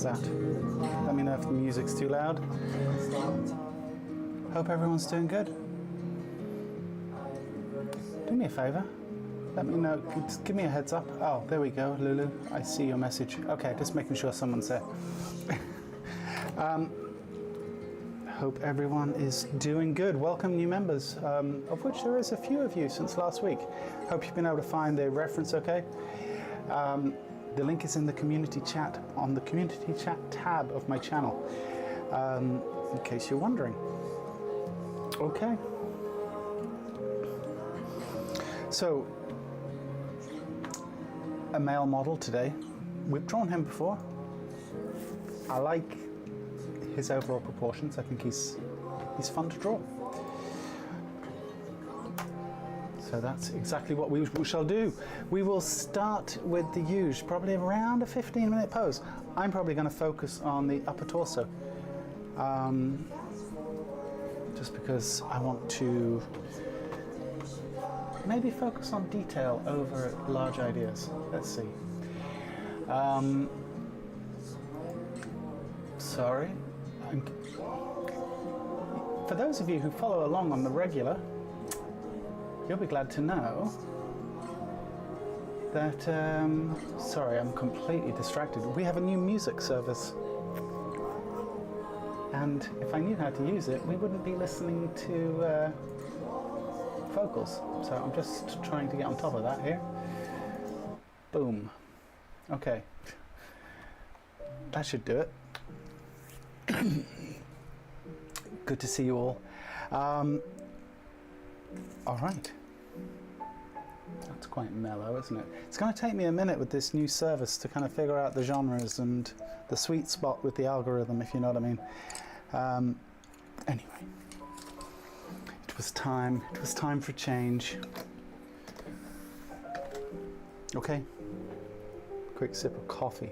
How's that? Let me know if the music's too loud. Hope everyone's doing good. Do me a favor. Let me know. Just give me a heads up. Oh, there we go, Lulu. I see your message. Okay, just making sure someone's there. Hope everyone is doing good. Welcome new members, of which there is a few of you since last week. Hope you've been able to find the reference okay. The link is in the community chat, on the community chat tab of my channel, in case you're wondering. Okay. So, a male model today. We've drawn him before. I like his overall proportions. I think he's fun to draw. So that's exactly what we shall do. We will start with the usual, probably around a 15-minute pose. I'm probably going to focus on the upper torso, just because I want to maybe focus on detail over large ideas. Let's see. Sorry. For those of you who follow along on the regular, you'll be glad to know that, sorry, I'm completely distracted. We have a new music service. And if I knew how to use it, we wouldn't be listening to vocals. So I'm just trying to get on top of that here. Boom. Okay. That should do it. Good to see you all. All right. That's quite mellow, isn't it? It's going to take me a minute with this new service to kind of figure out the genres and the sweet spot with the algorithm, if you know what I mean. Anyway, it was time for change. Okay. Quick sip of coffee.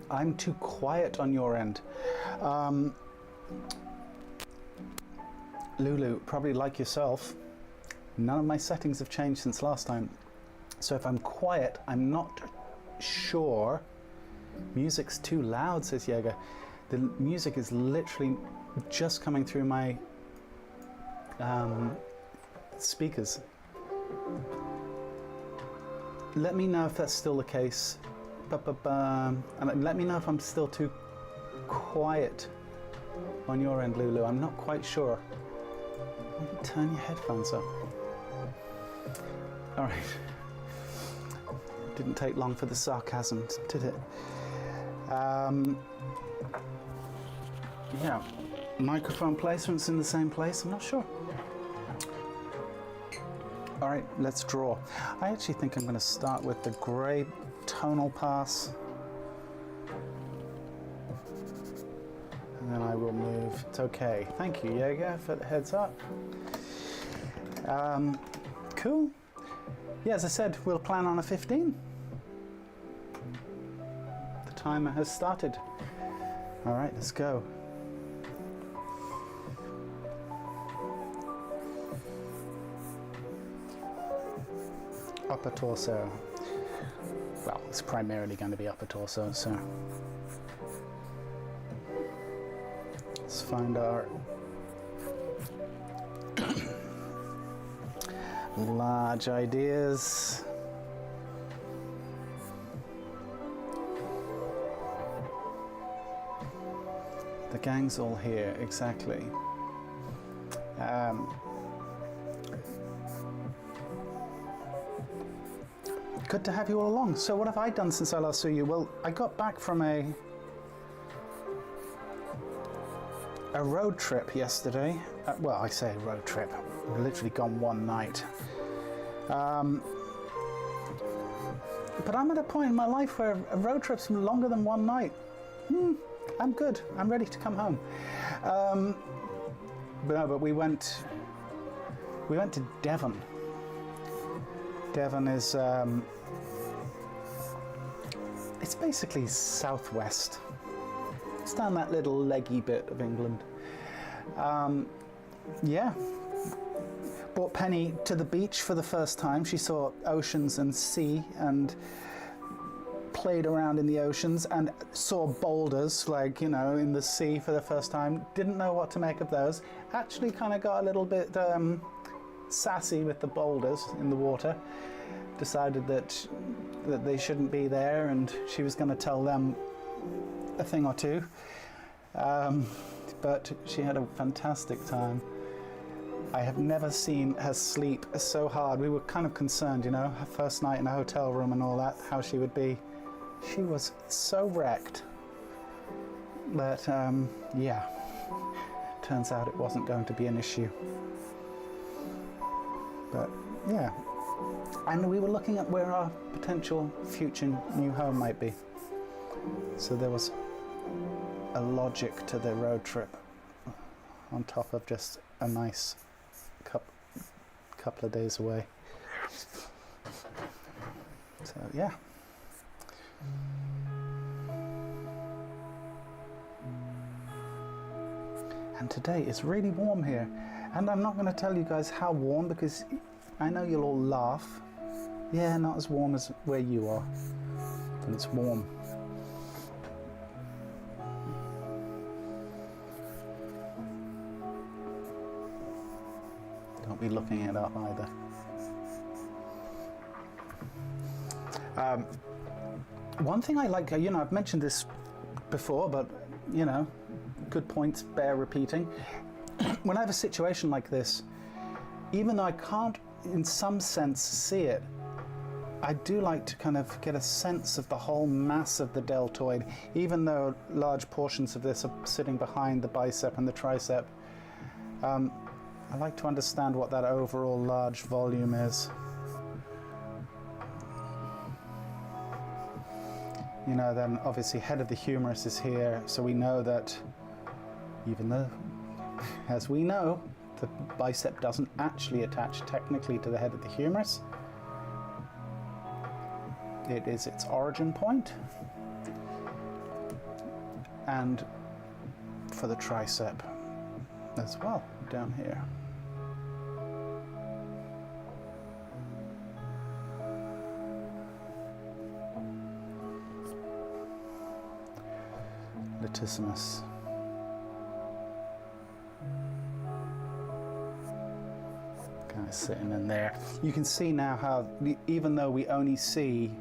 I'm too quiet on your end. Lulu, probably like yourself, none of my settings have changed since last time. So if I'm quiet, I'm not sure. Music's too loud, says Jaeger. The music is literally just coming through my speakers. Let me know if that's still the case. And let me know if I'm still too quiet on your end, Lulu. I'm not quite sure. Maybe turn your headphones up. All right. Didn't take long for the sarcasm, did it? Yeah. Microphone placement's in the same place. I'm not sure. All right, let's draw. I actually think I'm going to start with the grey tonal pass, and then I will move. It's okay. Thank you, Jaeger, for the heads up. Cool. Yeah, as I said, we'll plan on a 15. The timer has started. All right, let's go. Upper torso. Well, it's primarily going to be upper torso, so let's find our large ideas. The gang's all here, exactly. Good to have you all along. So what have I done since I last saw you? Well, I got back from a road trip yesterday. Well, I say road trip. I've literally gone one night. But I'm at a point in my life where a road trip's longer than one night. I'm good. I'm ready to come home. But we went to Devon. Devon is it's basically southwest. It's down that little leggy bit of England. Yeah, bought brought Penny to the beach for the first time. She saw oceans and sea and played around in the oceans and saw boulders, like, you know, in the sea for the first time. Didn't know what to make of those. Actually kind of got a little bit sassy with the boulders in the water. Decided that they shouldn't be there, and she was going to tell them a thing or two. But she had a fantastic time. I have never seen her sleep so hard. We were kind of concerned, you know, her first night in a hotel room and all that, how she would be. She was so wrecked. But yeah, turns out it wasn't going to be an issue. But yeah, and we were looking at where our potential future new home might be. So there was a logic to the road trip on top of just a nice couple of days away. So yeah. And today it's really warm here, and I'm not going to tell you guys how warm because I know you'll all laugh. Yeah, not as warm as where you are, but it's warm. Don't be looking it up either. One thing I like, you know, I've mentioned this before, but, you know, good points bear repeating. When I have a situation like this, even though I can't, in some sense, see it, I do like to kind of get a sense of the whole mass of the deltoid, even though large portions of this are sitting behind the bicep and the tricep. I like to understand what that overall large volume is. You know, then obviously head of the humerus is here, so we know that even though, as we know, the bicep doesn't actually attach technically to the head of the humerus. It is its origin point. And for the tricep as well, down here. Latissimus. Kind of sitting in there. You can see now how, even though we only see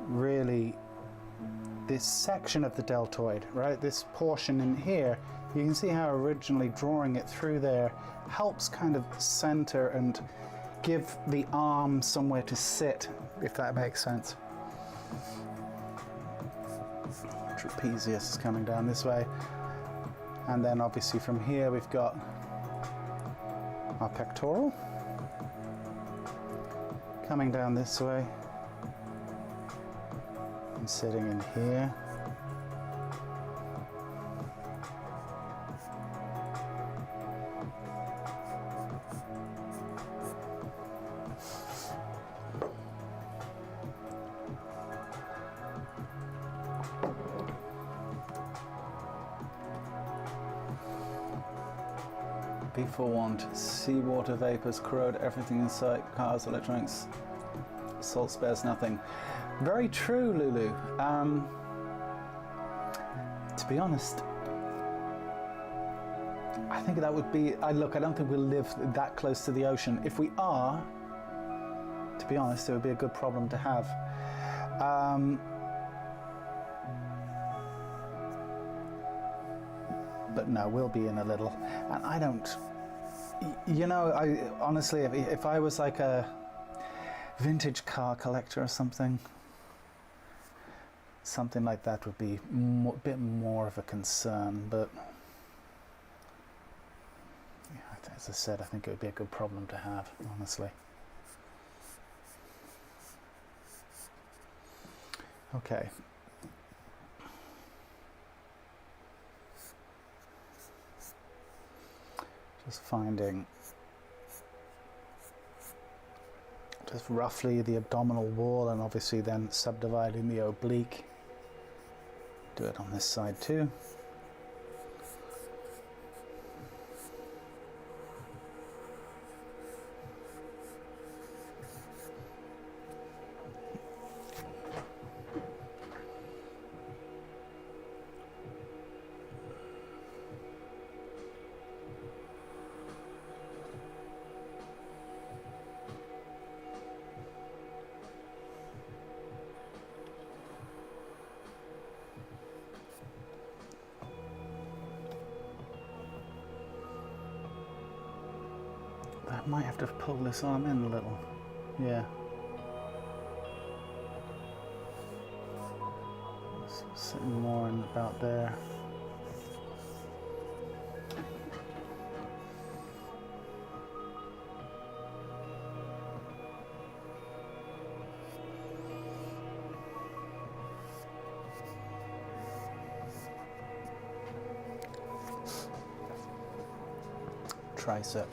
really this section of the deltoid, right? This portion in here, you can see how originally drawing it through there helps kind of center and give the arm somewhere to sit, if that makes sense. Trapezius is coming down this way, and then obviously from here we've got our pectoral coming down this way and sitting in here. Be forewarned, seawater vapors corrode everything in sight, cars, electronics, salt spares nothing. Very true, Lulu. To be honest, I think that would be, look, I don't think we'll live that close to the ocean. If we are, to be honest, it would be a good problem to have. But no, we'll be in a little. And I don't, you know, I honestly, if I was like a vintage car collector or something like that would be a bit more of a concern. But yeah, as I said, I think it would be a good problem to have, honestly. Okay. Just finding just roughly the abdominal wall, and obviously then subdividing the oblique. Do it on this side too. I might have to pull this arm in a little. Yeah. So sitting more in about there. Tricep,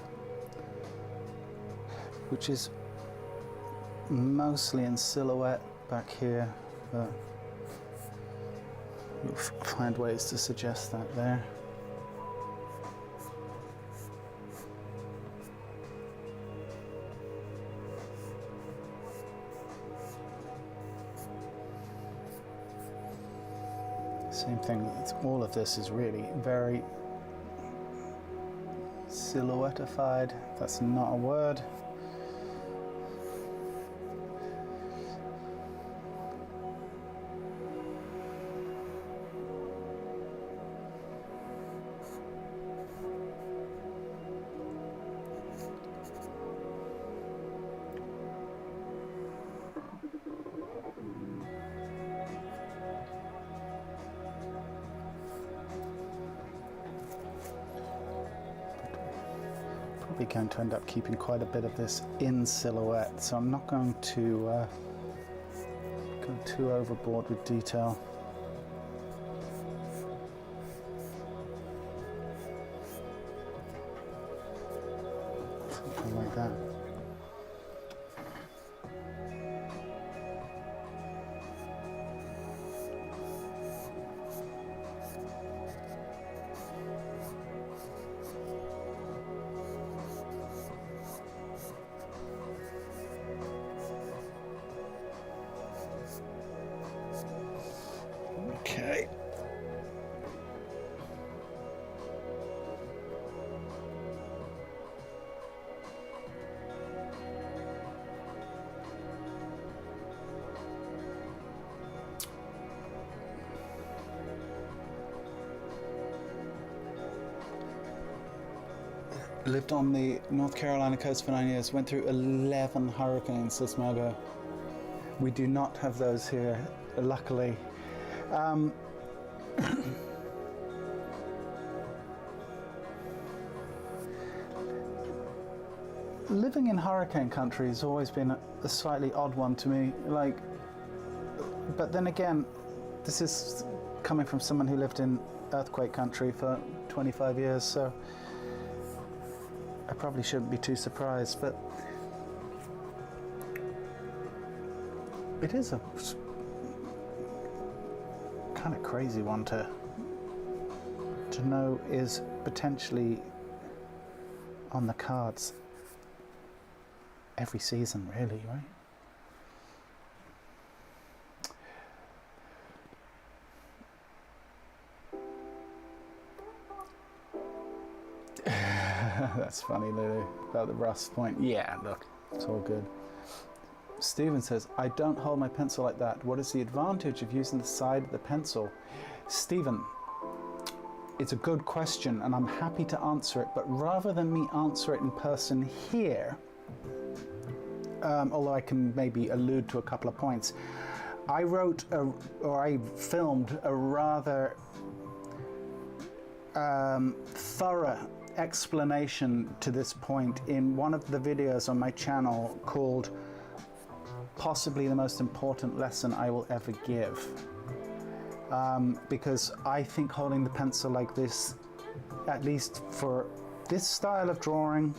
which is mostly in silhouette back here, but you'll find ways to suggest that there. Same thing, all of this is really very silhouettified. That's not a word. Probably going to end up keeping quite a bit of this in silhouette, so I'm not going to go too overboard with detail. Something like that. Okay. Lived on the North Carolina coast for 9 years, went through 11 hurricanes this Margo. We do not have those here, luckily. Living in hurricane country has always been a slightly odd one to me. But then again, this is coming from someone who lived in earthquake country for 25 years, so I probably shouldn't be too surprised. But it is a kind of crazy one to know is potentially on the cards every season, really, right? That's funny, Lulu, about the rust point. Yeah, look, it's all good. Stephen says, I don't hold my pencil like that. What is the advantage of using the side of the pencil? Stephen, it's a good question and I'm happy to answer it, but rather than me answer it in person here, although I can maybe allude to a couple of points, I filmed a rather thorough explanation to this point in one of the videos on my channel called Possibly the Most Important Lesson I Will Ever Give. Because I think holding the pencil like this, at least for this style of drawing,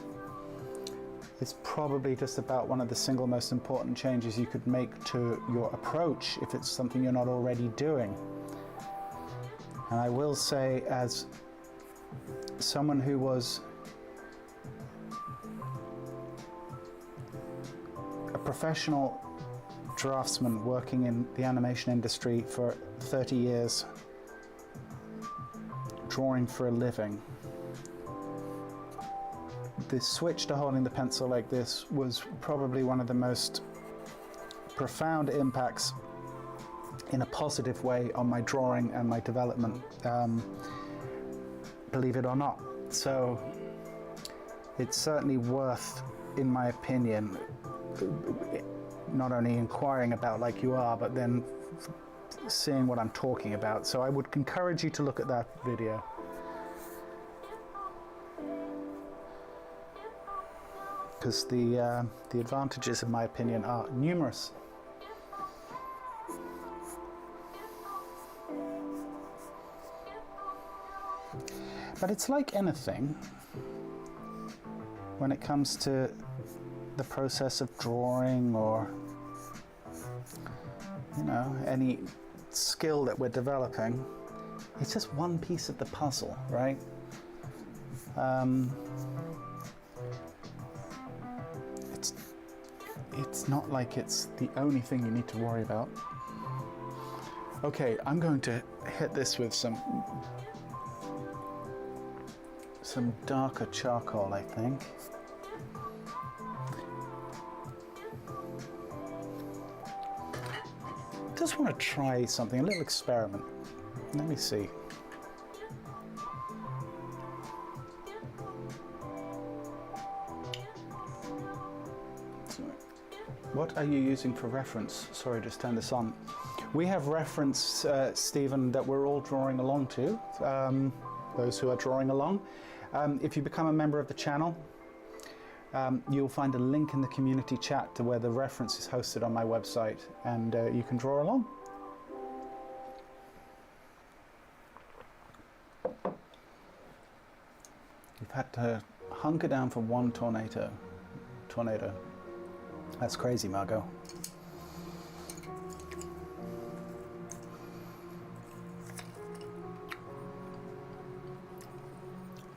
is probably just about one of the single most important changes you could make to your approach if it's something you're not already doing. And I will say, as someone who was a professional draftsman working in the animation industry for 30 years, drawing for a living, the switch to holding the pencil like this was probably one of the most profound impacts in a positive way on my drawing and my development, believe it or not. So it's certainly worth, in my opinion, not only inquiring about like you are, but then seeing what I'm talking about. So I would encourage you to look at that video. Because the advantages, in my opinion, are numerous. But it's like anything when it comes to the process of drawing, or you know, any skill that we're developing. It's just one piece of the puzzle, right? It's not like it's the only thing you need to worry about. Okay, I'm going to hit this with some darker charcoal, I think. Just want to try something, a little experiment. Let me see. What are you using for reference? Sorry, just turn this on. We have reference, Stephen, that we're all drawing along to, those who are drawing along. If you become a member of the channel, you'll find a link in the community chat to where the reference is hosted on my website, and you can draw along. You've had to hunker down for one tornado. That's crazy, Margot.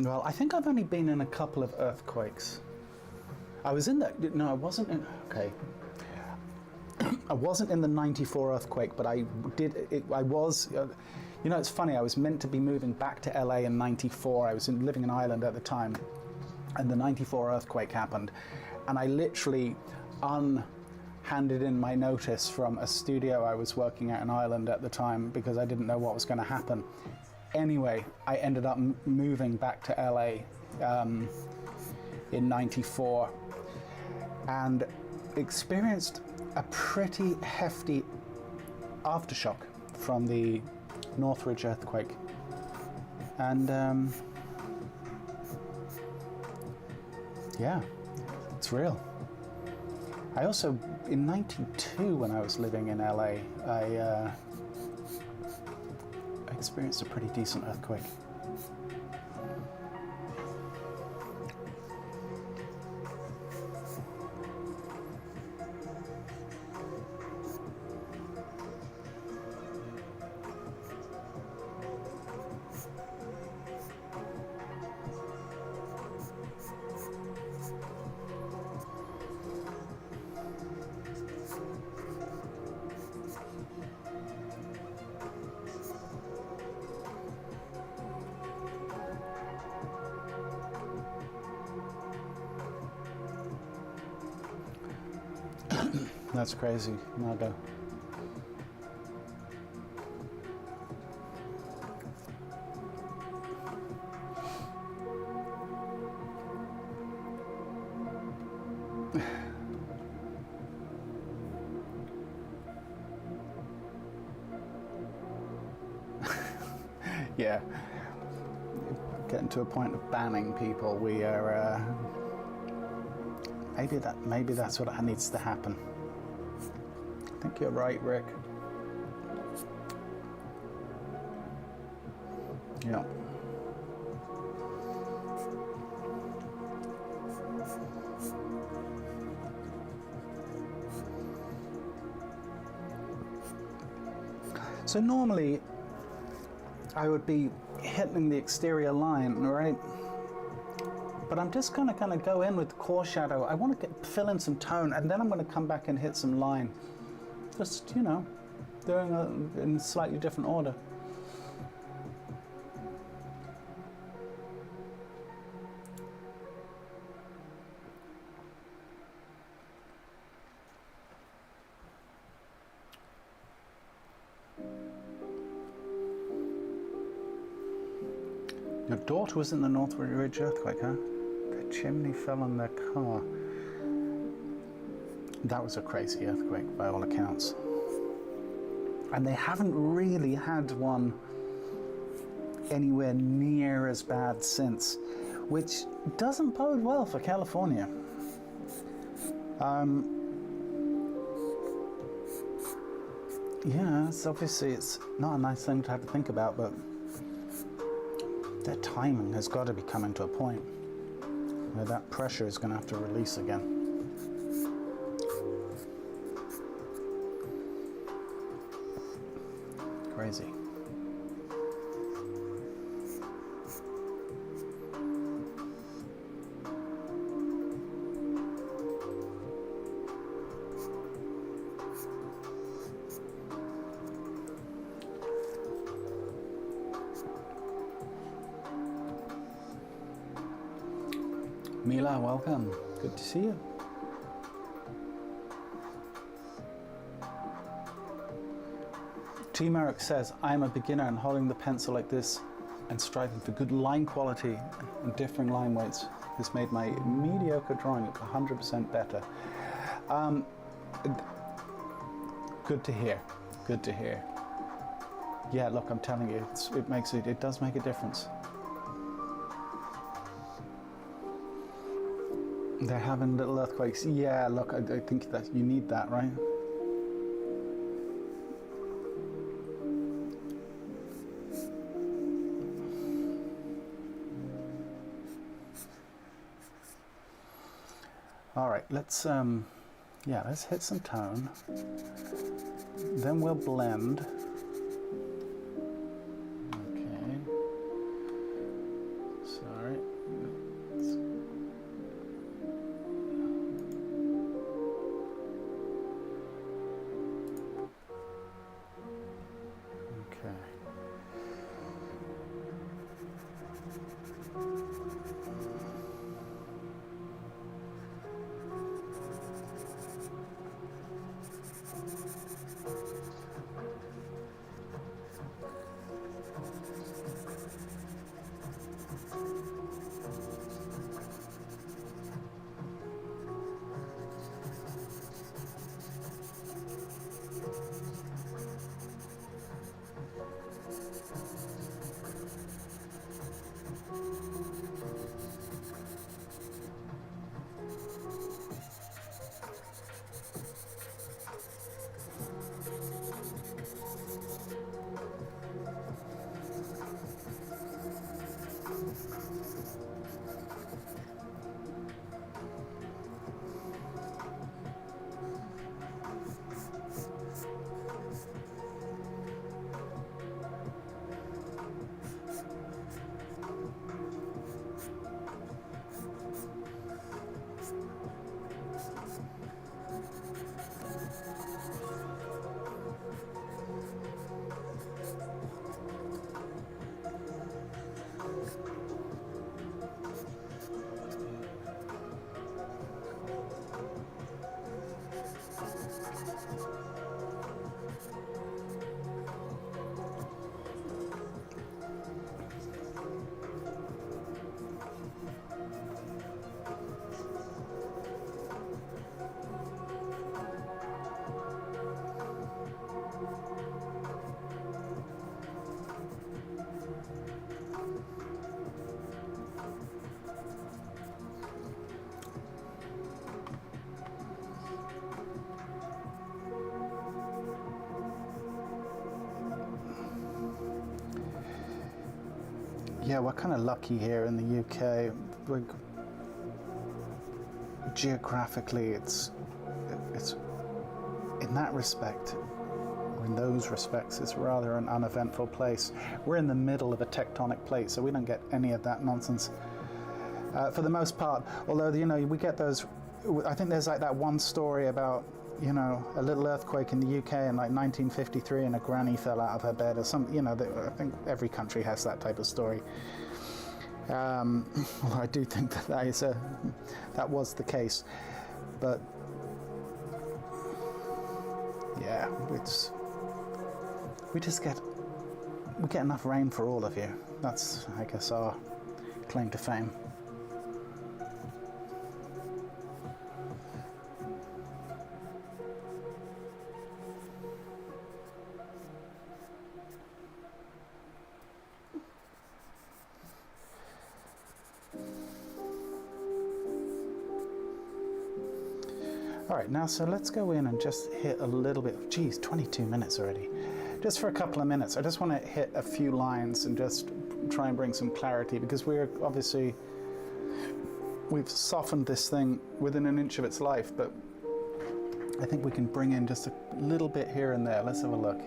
Well, I think I've only been in a couple of earthquakes. I was in that, no, I wasn't in, okay. I wasn't in the 94 earthquake, but I was, you know, it's funny, I was meant to be moving back to LA in 94. I was living in Ireland at the time, and the 94 earthquake happened, and I literally handed in my notice from a studio I was working at in Ireland at the time because I didn't know what was going to happen. Anyway, I ended up moving back to LA in 94 and experienced a pretty hefty aftershock from the Northridge earthquake. And yeah, it's real. I also, in 92, when I was living in LA, I experienced a pretty decent earthquake. That's crazy, Margo. Yeah, getting to a point of banning people. We are maybe that's what needs to happen. I think you're right, Rick. Yeah. So normally I would be hitting the exterior line, right? But I'm just gonna kind of go in with core shadow. I want to fill in some tone, and then I'm going to come back and hit some line. Just, you know, doing it in slightly different order. Your daughter was in the Northridge earthquake, huh? chimney fell on their car. That was a crazy earthquake by all accounts. And they haven't really had one anywhere near as bad since, which doesn't bode well for California. Yeah, it's obviously it's not a nice thing to have to think about, but their timing has got to be coming to a point where that pressure is going to have to release again. Crazy. Mila, welcome. Good to see you. T. Merrick says, I'm a beginner and holding the pencil like this and striving for good line quality and differing line weights has made my mediocre drawing 100% better. Good to hear. Good to hear. Yeah, look, I'm telling you, it does make a difference. They're having little earthquakes. Yeah, look, I think that you need that, right? All right, let's hit some tone. Then we'll blend. Okay. Sorry. Yeah, we're kind of lucky here in the UK. Geographically, it's in that respect, or in those respects, it's rather an uneventful place. We're in the middle of a tectonic plate, so we don't get any of that nonsense for the most part. Although, you know, we get those. I think there's like that one story about, you know, a little earthquake in the UK in like 1953 and a granny fell out of her bed or some, you know, I think every country has that type of story. Well, I do think that was the case, but yeah, we get enough rain for all of you. That's, I guess, our claim to fame. All right, now so let's go in and just hit a little bit. Geez, 22 minutes already. Just for a couple of minutes, I just want to hit a few lines and just try and bring some clarity, because we've softened this thing within an inch of its life, but I think we can bring in just a little bit here and there. Let's have a look.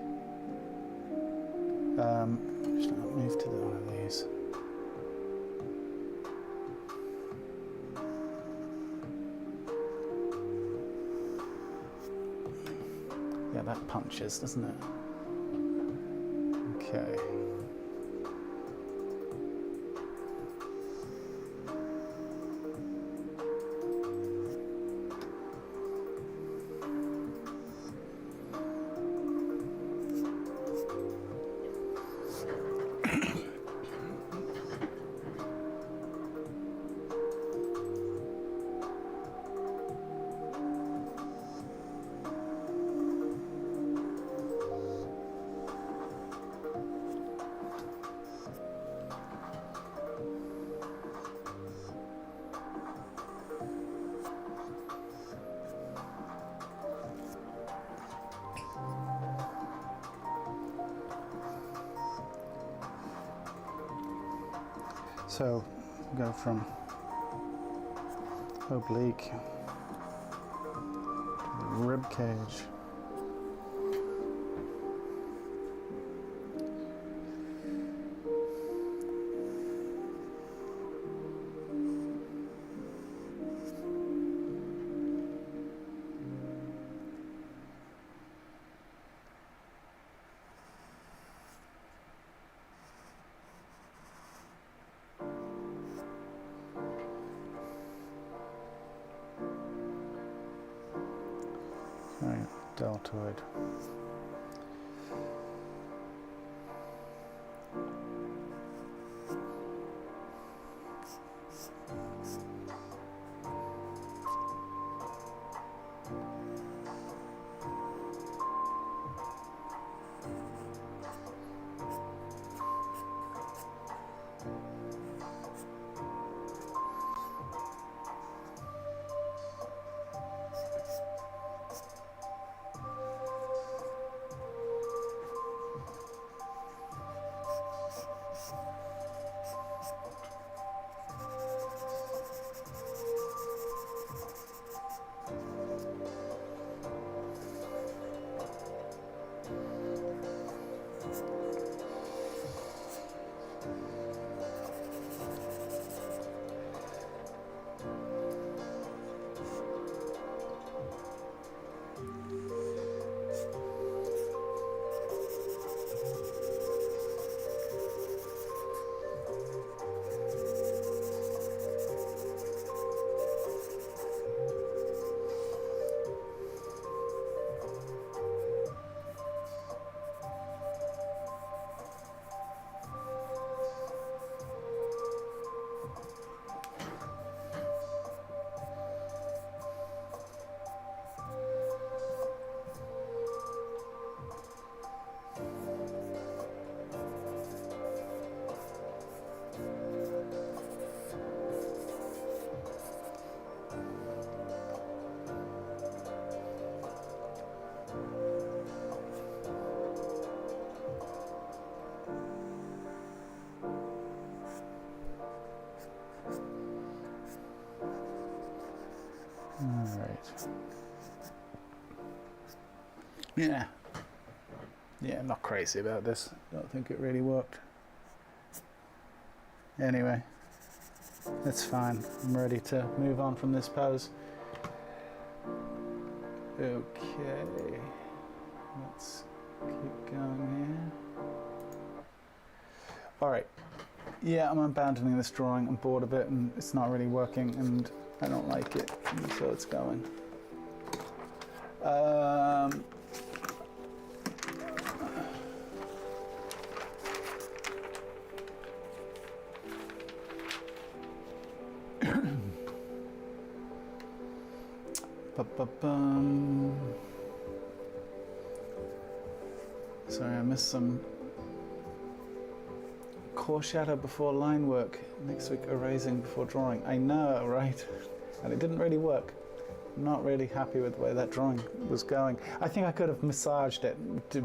Just move to one of these. Yeah, that punches, doesn't it? Okay. So go from oblique to the rib cage. Right, deltoid. Yeah. Yeah, I'm not crazy about this. Don't think it really worked. Anyway, that's fine. I'm ready to move on from this pose. Okay. Let's keep going here. All right. Yeah, I'm abandoning this drawing. I'm bored of it and it's not really working and I don't like it. So it's going. Sorry, I missed some core shadow before line work. Next week, erasing before drawing. I know, right? And it didn't really work. not really happy with the way that drawing was going. I think I could have massaged it to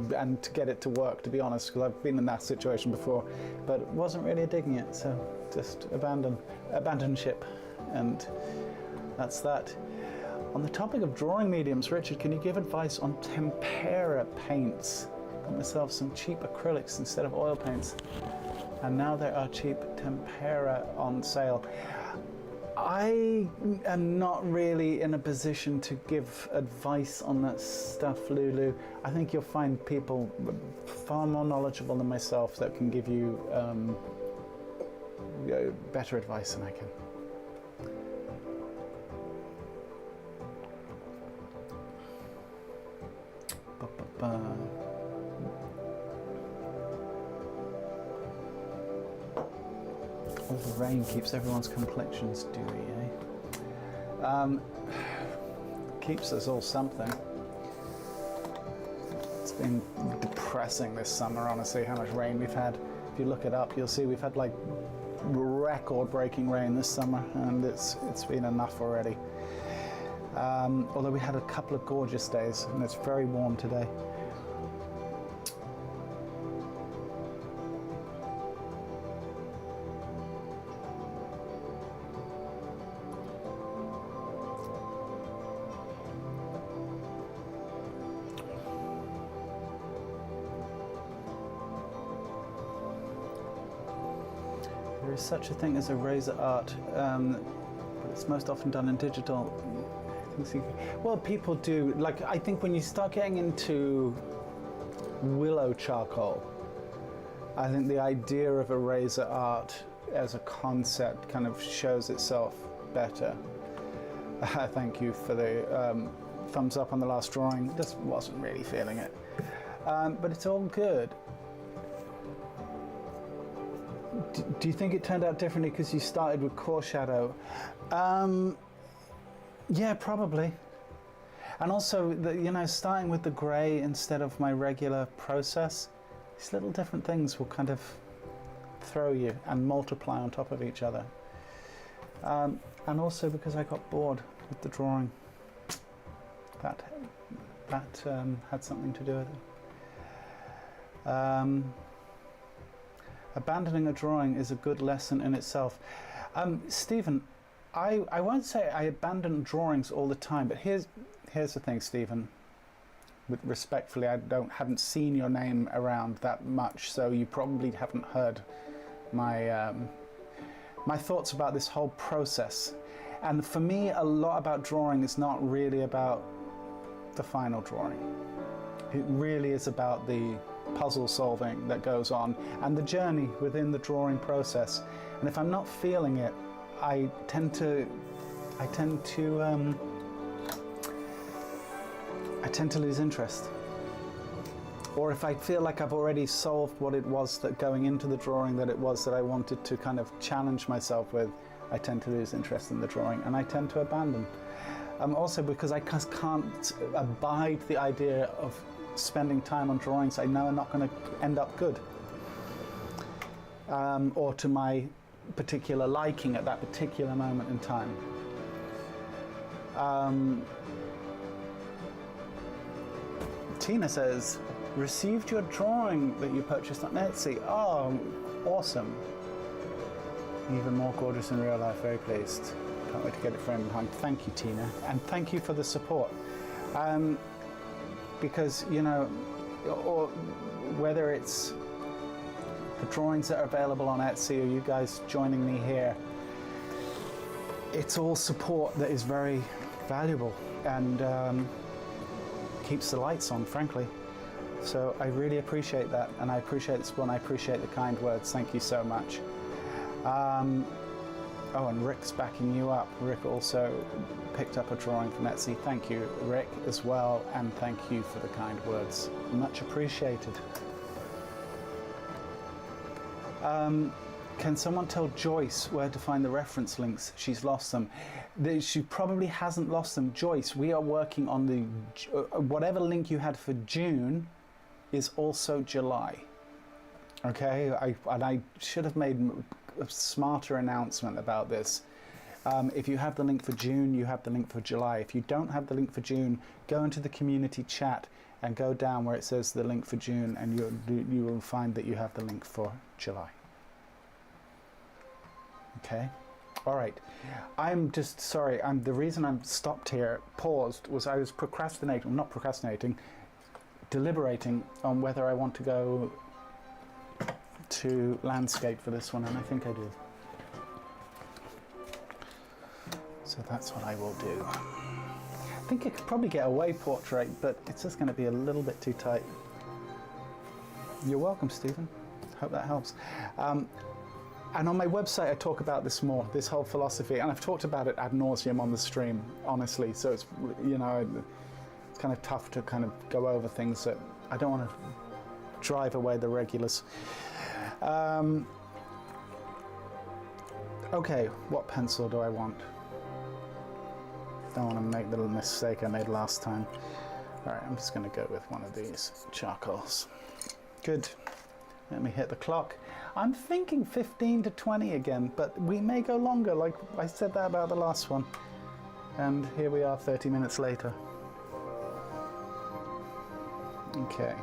get it to work, to be honest, because I've been in that situation before, but wasn't really digging it, so just abandon ship, and that's that. On the topic of drawing mediums, Richard, can you give advice on tempera paints? Got myself some cheap acrylics instead of oil paints, and now there are cheap tempera on sale. I am not really in a position to give advice on that stuff, Lulu. I think you'll find people far more knowledgeable than myself that can give you better advice than I can. All the rain keeps everyone's complexions dewy, eh? Keeps us all something. It's been depressing this summer, honestly, how much rain we've had. If you look it up, you'll see we've had like record-breaking rain this summer, and it's been enough already. Although we had a couple of gorgeous days, and it's very warm today. There is such a thing as eraser art, but it's most often done in digital. Well, people do, like, I think when you start getting into willow charcoal, I think the idea of eraser art as a concept kind of shows itself better. Thank you for the thumbs up on the last drawing. Just wasn't really feeling it, but it's all good. Do you think it turned out differently because you started with core shadow? Yeah, probably. And also, starting with the grey instead of my regular process, these little different things will kind of throw you and multiply on top of each other. And also because I got bored with the drawing. That had something to do with it. Abandoning a drawing is a good lesson in itself. Stephen, I won't say I abandon drawings all the time, but here's the thing, Stephen. Respectfully, I haven't seen your name around that much, so you probably haven't heard my my thoughts about this whole process. And for me, a lot about drawing is not really about the final drawing. It really is about the puzzle solving that goes on and the journey within the drawing process. And if I'm not feeling it, I tend to lose interest. Or if I feel like I've already solved what it was that going into the drawing that I wanted to kind of challenge myself with, I tend to lose interest in the drawing and I tend to abandon. Also because I just can't abide the idea of spending time on drawings I know are not going to end up good, or to my particular liking at that particular moment in time. Tina says, received your drawing that you purchased on Etsy. Oh, awesome. Even more gorgeous in real life, very pleased. Can't wait to get it framed and hung. Thank you, Tina, and thank you for the support. Because, or whether it's the drawings that are available on Etsy or you guys joining me here, it's all support that is very valuable and keeps the lights on, frankly. So I really appreciate that, and I appreciate the support, and I appreciate the kind words. Thank you so much. Oh, and Rick's backing you up. Rick also picked up a drawing from Etsy. Thank you, Rick, as well, and thank you for the kind words. Much appreciated. Can someone tell Joyce where to find the reference links? She's lost them. She probably hasn't lost them. Joyce, we are working on the... whatever link you had for June is also July. Okay? I should have made a smarter announcement about this. If you have the link for June, you have the link for July. If you don't have the link for June, go into the community chat and go down where it says the link for June, and you will find that you have the link for July. Okay? All right. I'm just sorry. The reason I'm stopped here, paused, was I was deliberating on whether I want to go to landscape for this one, and I think I do. So that's what I will do. I think I could probably get away portrait, but it's just going to be a little bit too tight. You're welcome, Stephen. Hope that helps. And on my website, I talk about this more, this whole philosophy, and I've talked about it ad nauseum on the stream, honestly. So it's, you know, it's kind of tough to kind of go over things that I don't want to drive away the regulars. Okay, what pencil do I want? Don't want to make the little mistake I made last time. All right, I'm just going to go with one of these charcoals. Good. Let me hit the clock. I'm thinking 15 to 20 again, but we may go longer, like I said that about the last one. And here we are 30 minutes later. Okay.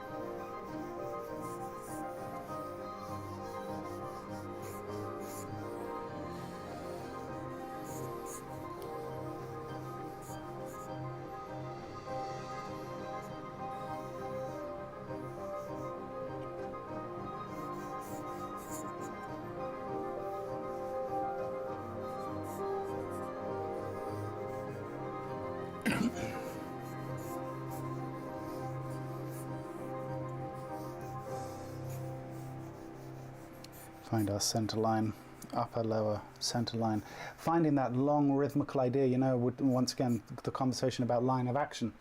Find our center line, upper, lower, center line. Finding that long rhythmical idea, you know, once again, the conversation about line of action.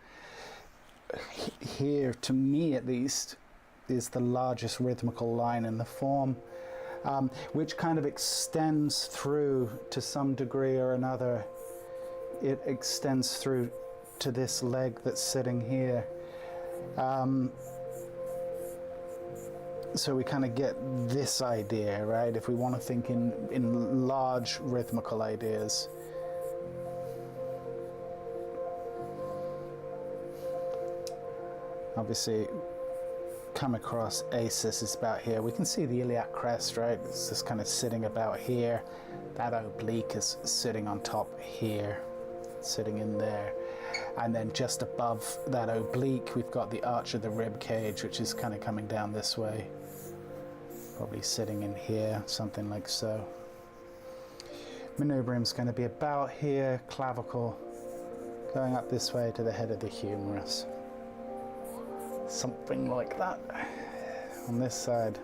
Here, to me at least, is the largest rhythmical line in the form, which kind of extends through to some degree or another. It extends through to this leg that's sitting here. So we kind of get this idea, right? If we want to think in large rhythmical ideas. Obviously, come across Acis is about here. We can see the iliac crest, right? It's just kind of sitting about here. That oblique is sitting on top here, sitting in there. And then just above that oblique, we've got the arch of the rib cage, which is kind of coming down this way. Probably sitting in here, something like so. Manubrium's going to be about here, clavicle going up this way to the head of the humerus. Something like that. On this side,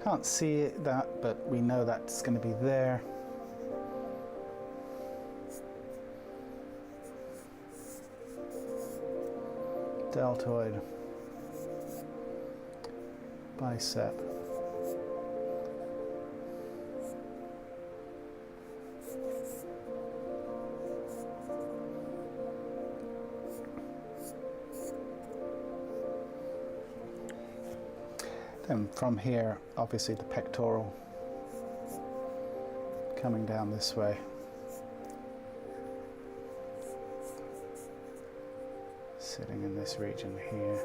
can't see that, but we know that's going to be there. Deltoid, bicep. Then from here, obviously the pectoral coming down this way. Sitting in this region here.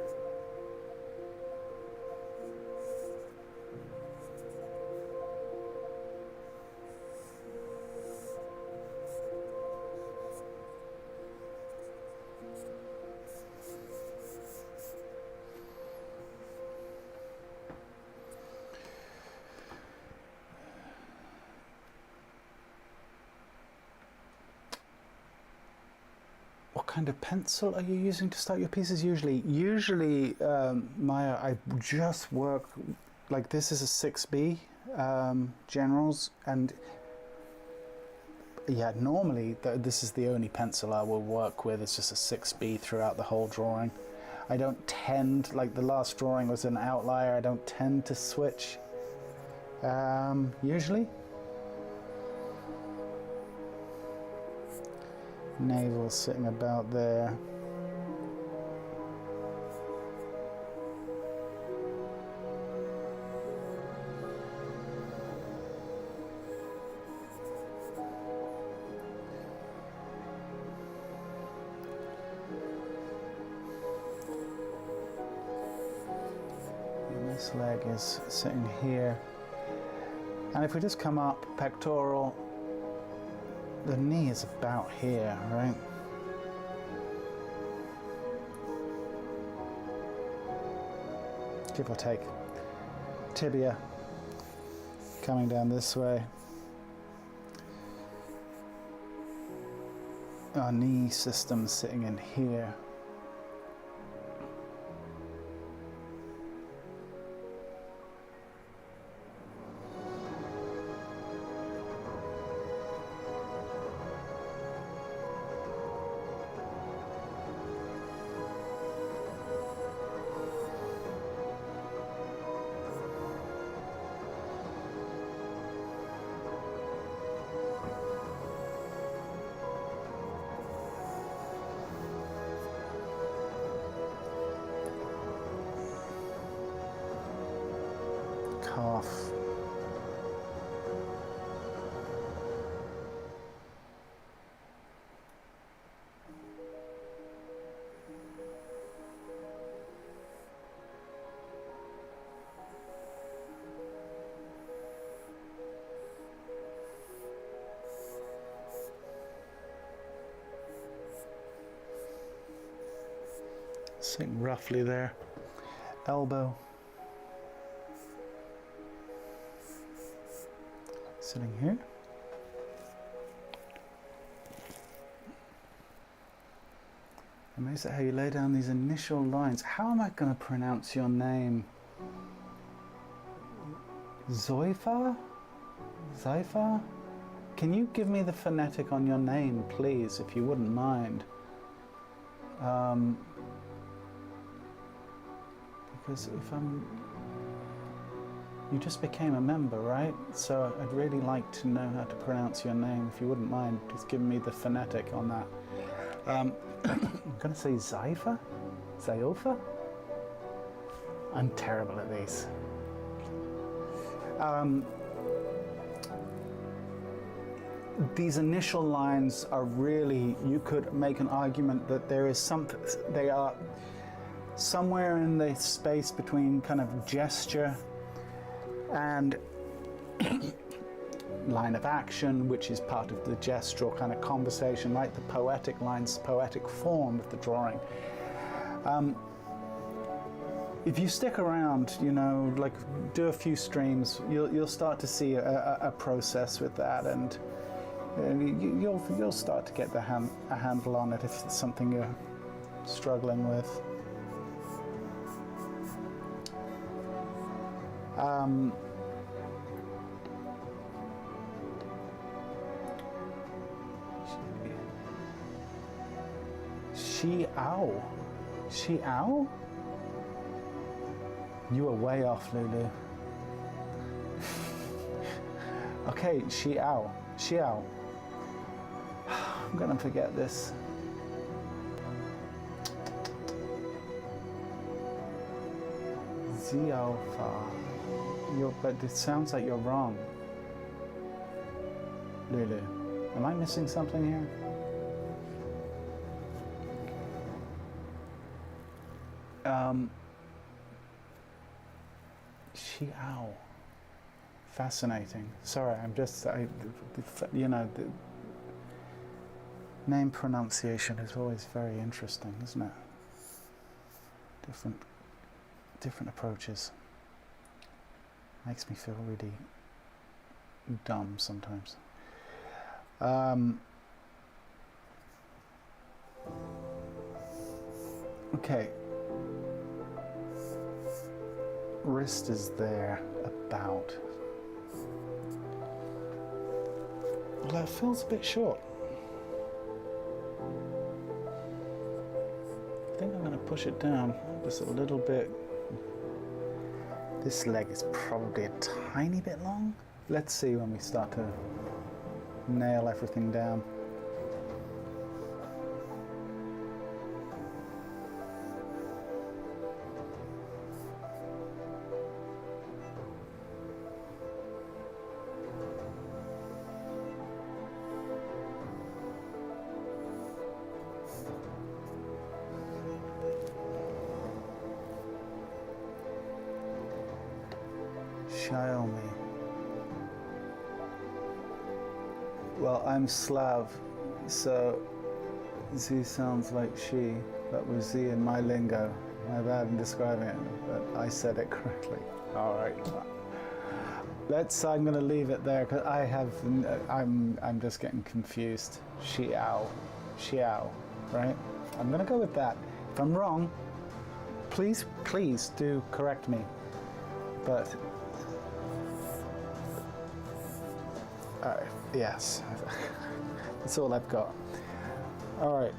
What kind of pencil are you using to start your pieces? Usually, Maya, I just work, like this is a 6B generals, and yeah, normally this is the only pencil I will work with. It's just a 6B throughout the whole drawing. I don't tend, like the last drawing was an outlier, I don't tend to switch usually. Navel sitting about there. This leg is sitting here. And if we just come up, pectoral, the knee is about here, right? Give or take. Tibia coming down this way. Our knee system sitting in here. Calf. Sitting roughly there. Elbow. Sitting here. Amazing how you lay down these initial lines. How am I going to pronounce your name? Zoifa? Zaifa? Can you give me the phonetic on your name, please, if you wouldn't mind? Because if you just became a member, right? So I'd really like to know how to pronounce your name. If you wouldn't mind, just give me the phonetic on that. I'm going to say Zaifa? Zayofa? I'm terrible at these. These initial lines are really, you could make an argument that there is something, they are somewhere in the space between kind of gesture and line of action, which is part of the gestural kind of conversation, right? The poetic lines, poetic form of the drawing. If you stick around, you know, like do a few streams, you'll start to see a process with that, and you'll start to get a handle on it if it's something you're struggling with. Xiao? You were way off, Lulu. Okay, Xiao. I'm gonna forget this. Xiaofa. But it sounds like you're wrong. Lulu, am I missing something here? Xiao. Fascinating. Sorry, you know, the name pronunciation is always very interesting, isn't it? Different approaches. Makes me feel really dumb sometimes. Okay. Wrist is there, about. Well, that feels a bit short. I think I'm going to push it down just a little bit. This leg is probably a tiny bit long. Let's see when we start to nail everything down. Xiaomi. Well, I'm Slav, so Z sounds like she. That was Z in my lingo. My bad in describing it, but I said it correctly. All right. I'm going to leave it there because I'm just getting confused. Xiao, right? I'm going to go with that. If I'm wrong, please do correct me. But yes, that's all I've got. All right.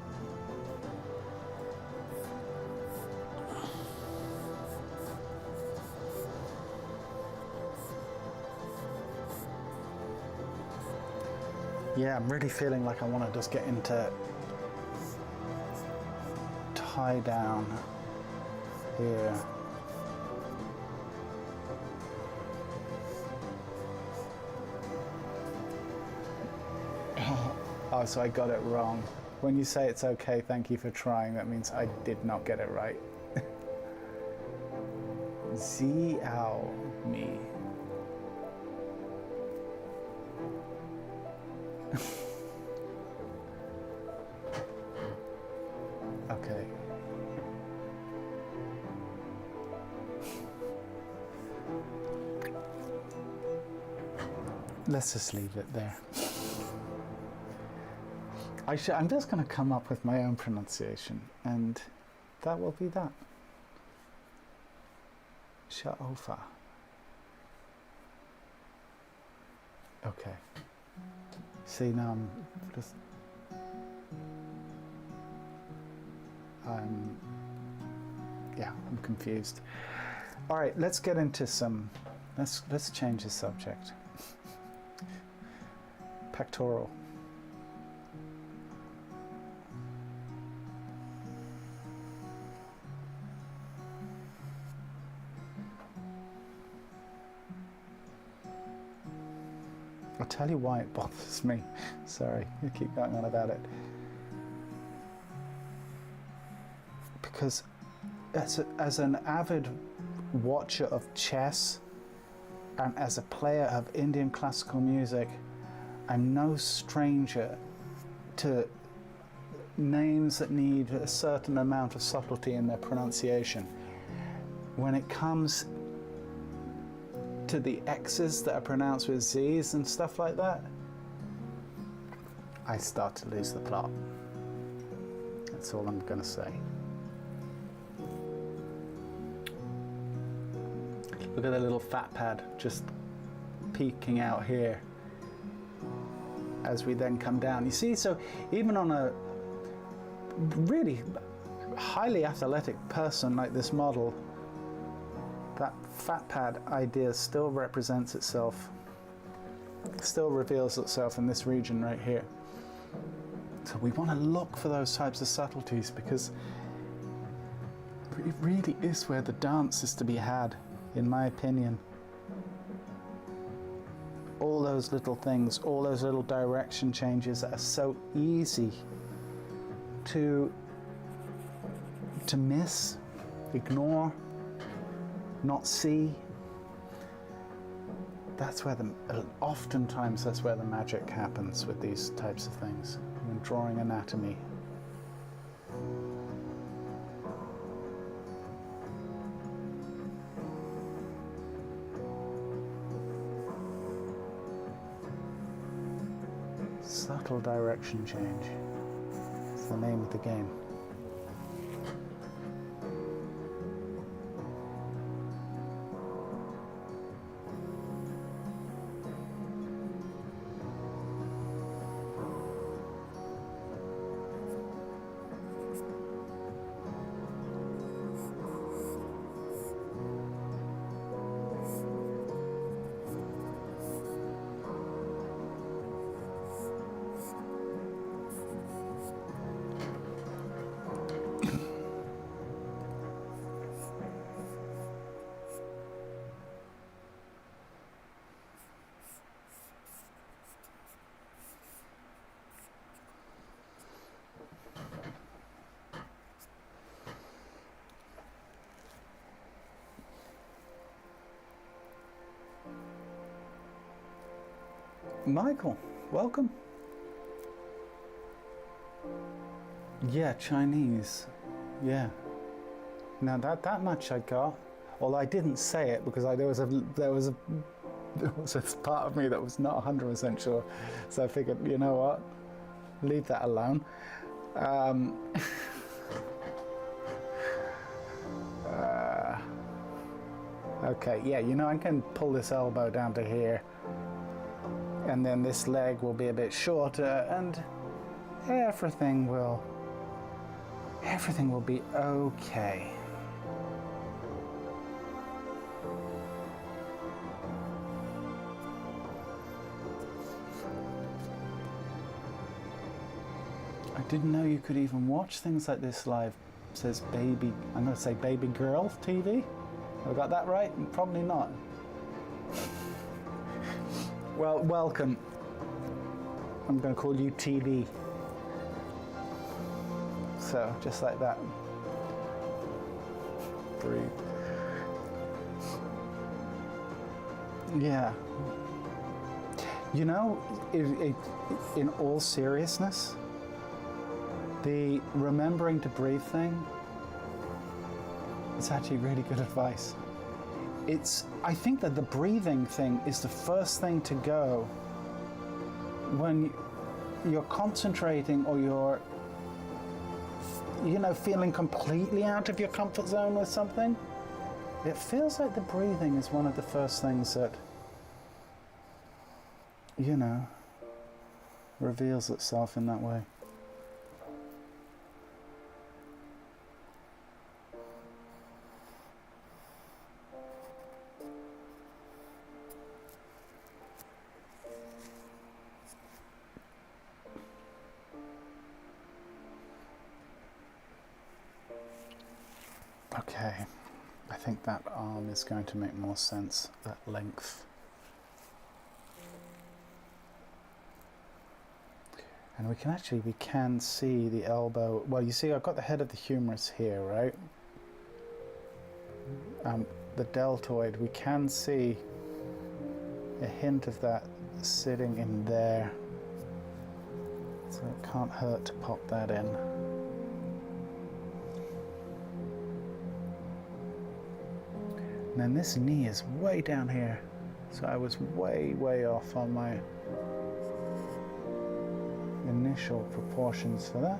Yeah, I'm really feeling like I want to just get into tie down here. Oh, so I got it wrong. When you say it's okay, thank you for trying, that means I did not get it right. Xiao Mi. Okay. Let's just leave it there. I'm just going to come up with my own pronunciation, and that will be that. Sha'ofa. Okay. See, now I'm just... I'm confused. All right, let's get into some... Let's change the subject. Pectoral. I'll tell you why it bothers me. Sorry, I keep going on about it. Because as an avid watcher of chess and as a player of Indian classical music, I'm no stranger to names that need a certain amount of subtlety in their pronunciation. When it comes to the X's that are pronounced with Z's and stuff like that, I start to lose the plot. That's all I'm going to say. Look at the little fat pad just peeking out here as we then come down. You see, so even on a really highly athletic person like this model, that fat pad idea still represents itself, still reveals itself in this region right here. So we want to look for those types of subtleties, because it really is where the dance is to be had, in my opinion. All those little things, all those little direction changes that are so easy to miss, ignore, not see. That's where oftentimes that's where the magic happens with these types of things, when drawing anatomy. Subtle direction change. It's the name of the game. Michael, welcome. Yeah, Chinese. Yeah. Now that much I got. Although I didn't say it because there was a part of me that was not 100% sure. So I figured, you know what? Leave that alone. Okay, yeah, you know, I can pull this elbow down to here, and then this leg will be a bit shorter, and everything will be okay. I didn't know you could even watch things like this live. It says baby, I'm going to say baby girl TV. Have I got that right? Probably not. Well, welcome. I'm going to call you TV. So, just like that. Breathe. Yeah. You know, in all seriousness, the remembering to breathe thing, it's actually really good advice. I think that the breathing thing is the first thing to go when you're concentrating or you're, you know, feeling completely out of your comfort zone with something. It feels like the breathing is one of the first things that, you know, reveals itself in that way. Okay, I think that arm is going to make more sense, that length. And we can see the elbow. Well, you see, I've got the head of the humerus here, right? The deltoid, we can see a hint of that sitting in there. So it can't hurt to pop that in. And then this knee is way down here. So I was way, way off on my initial proportions for that.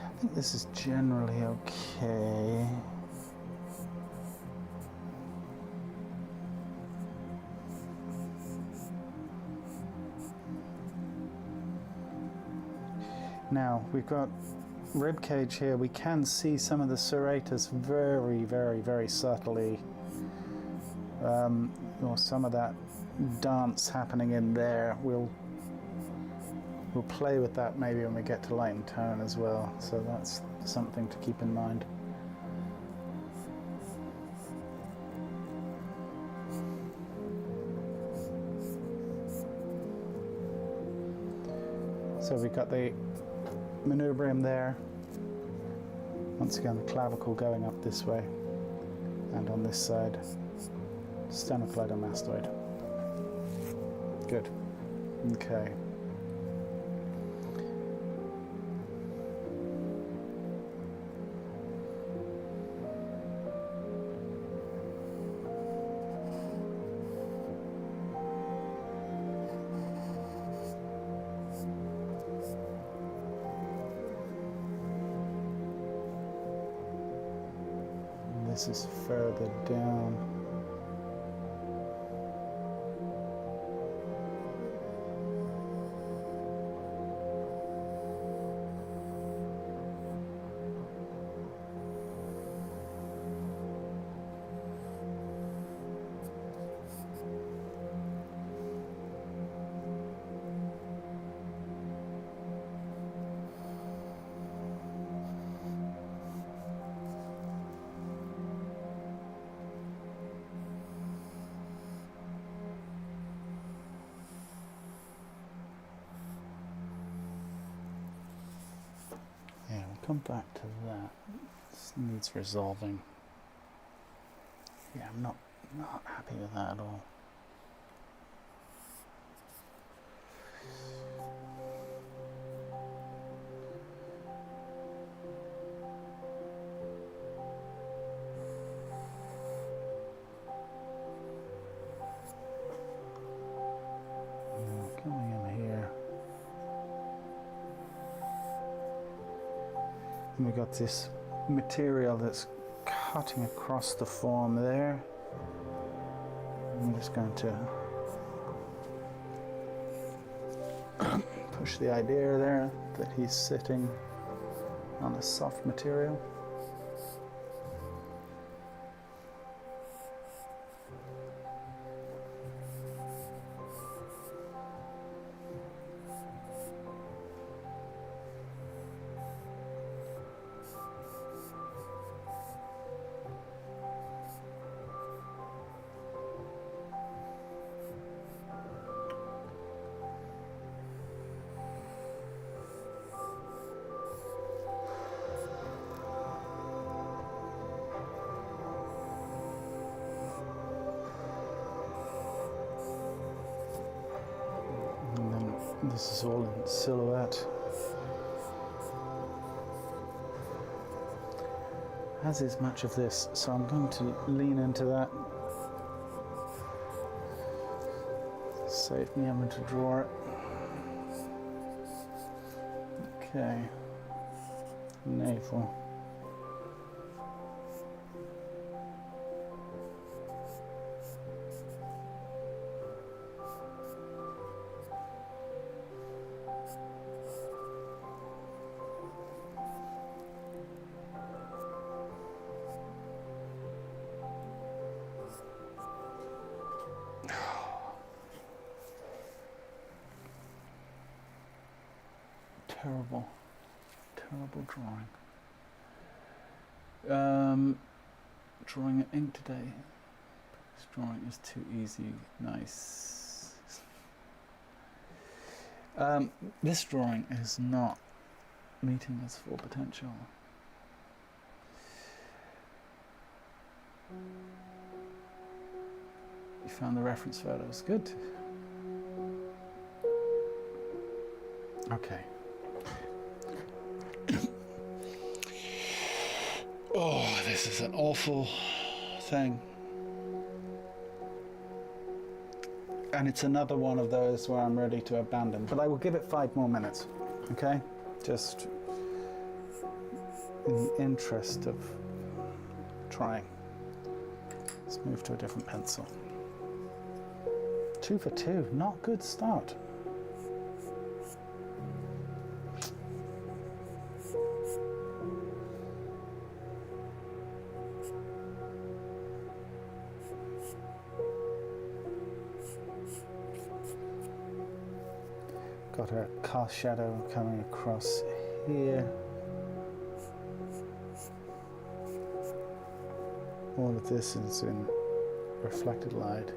I think this is generally okay. Now, we've got rib cage here. We can see some of the serratus very, very, very subtly. Or some of that dance happening in there. We'll play with that maybe when we get to light and tone as well. So that's something to keep in mind. So we've got the manubrium there. Once again, the clavicle going up this way, and on this side, sternocleidomastoid. Good. Okay. This is further down. come back to that. This needs resolving. Yeah, I'm not happy with that at all. Coming in here. And we got this material that's cutting across the form there. I'm just going to push the idea there that he's sitting on a soft material. This is all in silhouette. As is much of this, so I'm going to lean into that. Save me having to draw it. Okay. Navel. Terrible drawing. Drawing an ink today. This drawing is too easy. Nice. This drawing is not meeting its full potential. You found the reference photos. Good. Okay. Oh, this is an awful thing. And it's another one of those where I'm ready to abandon. But I will give it 5 more minutes, okay? Just in the interest of trying. Let's move to a different pencil. 2 for 2, not good start. Got a cast shadow coming across here. All of this is in reflected light.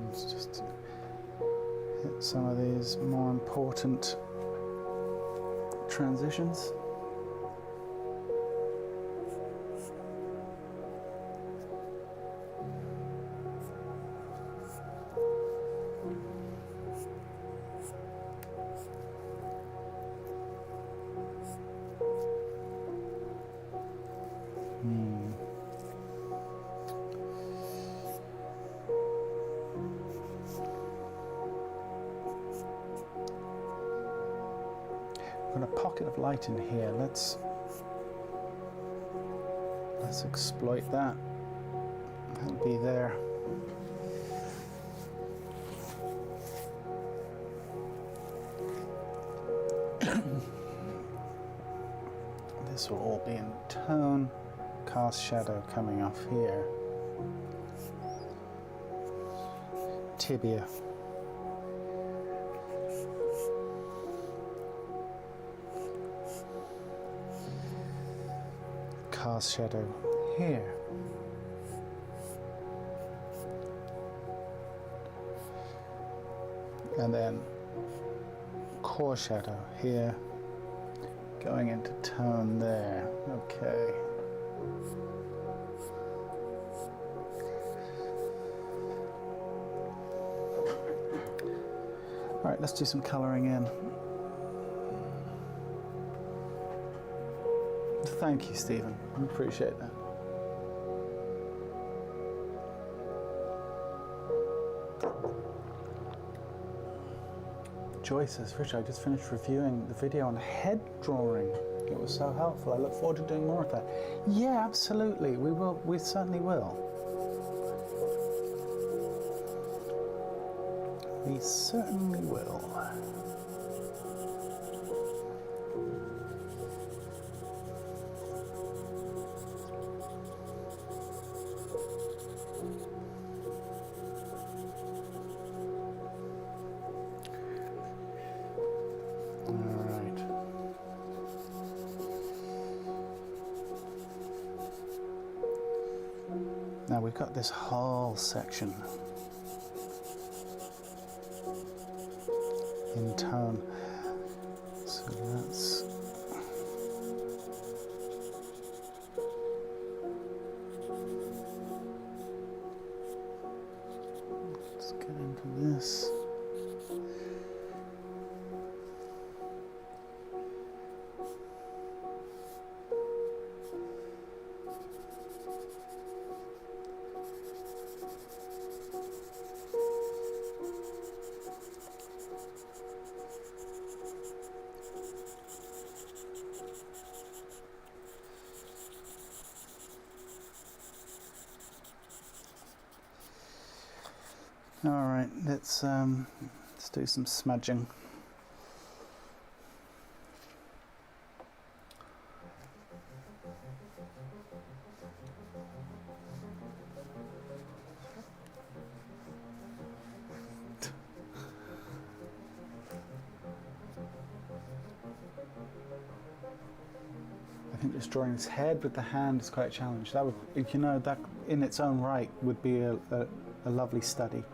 Let's just hit some of these more important transitions. Got a pocket of light in here. Let's exploit that. That'll be there. This will all be in tone. Cast shadow coming off here. Tibia. cast shadow here. And then core shadow here, going into tone there. Okay. All right, let's do some coloring in. Thank you, Stephen. I appreciate that. Joyce says, Rich, I just finished reviewing the video on head drawing. It was so helpful. I look forward to doing more of that. Yeah, absolutely. We will. We certainly will. We certainly will. Now we've got this whole section in tone, so let's get into this. All right, let's do some smudging. I think just drawing his head with the hand is quite a challenge. That would, you know, that in its own right would be a lovely study.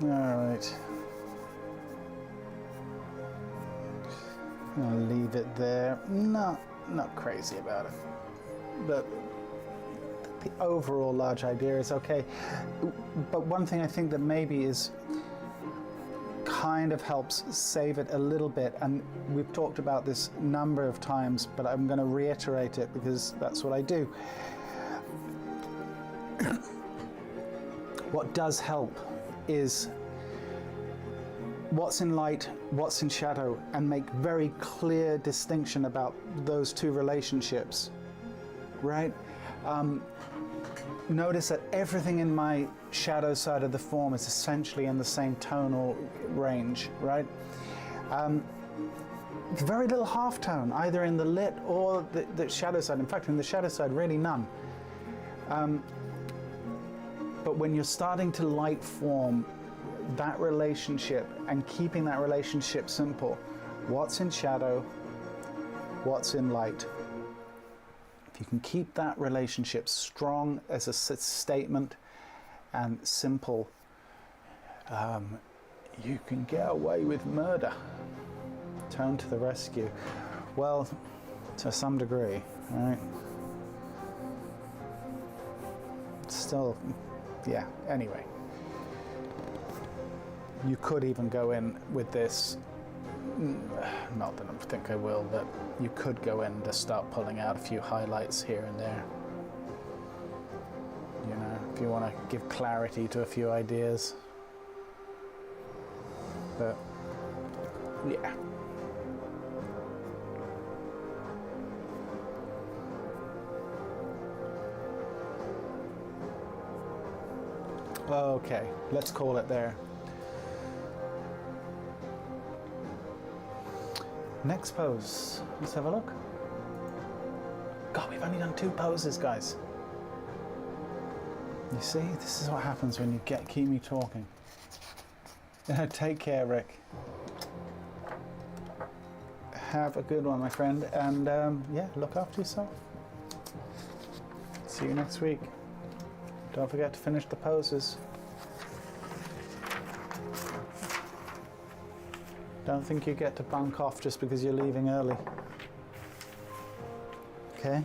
All right. I'll leave it there. Not crazy about it, but the overall large idea is okay. But one thing I think that maybe is kind of helps save it a little bit, and we've talked about this a number of times, but I'm going to reiterate it because that's what I do. What does help is what's in light, what's in shadow, and make very clear distinction about those two relationships, right? Notice that everything in my shadow side of the form is essentially in the same tonal range, right? Very little halftone, either in the lit or the shadow side. In fact, in the shadow side, really none. But when you're starting to light form that relationship and keeping that relationship simple, what's in shadow, what's in light? If you can keep that relationship strong as a statement and simple, you can get away with murder. Tone to the rescue. Well, to some degree, right? Still, yeah, anyway. You could even go in with this, not that I think I will, but you could go in to start pulling out a few highlights here and there. You know, if you want to give clarity to a few ideas. But, yeah. Okay, let's call it there. Next pose, let's have a look. God, we've only done 2 poses, guys. You see, this is what happens when you keep me talking. Take care, Rick. Have a good one, my friend, and yeah, look after yourself. See you next week. Don't forget to finish the poses. Don't think you get to bunk off just because you're leaving early. Okay?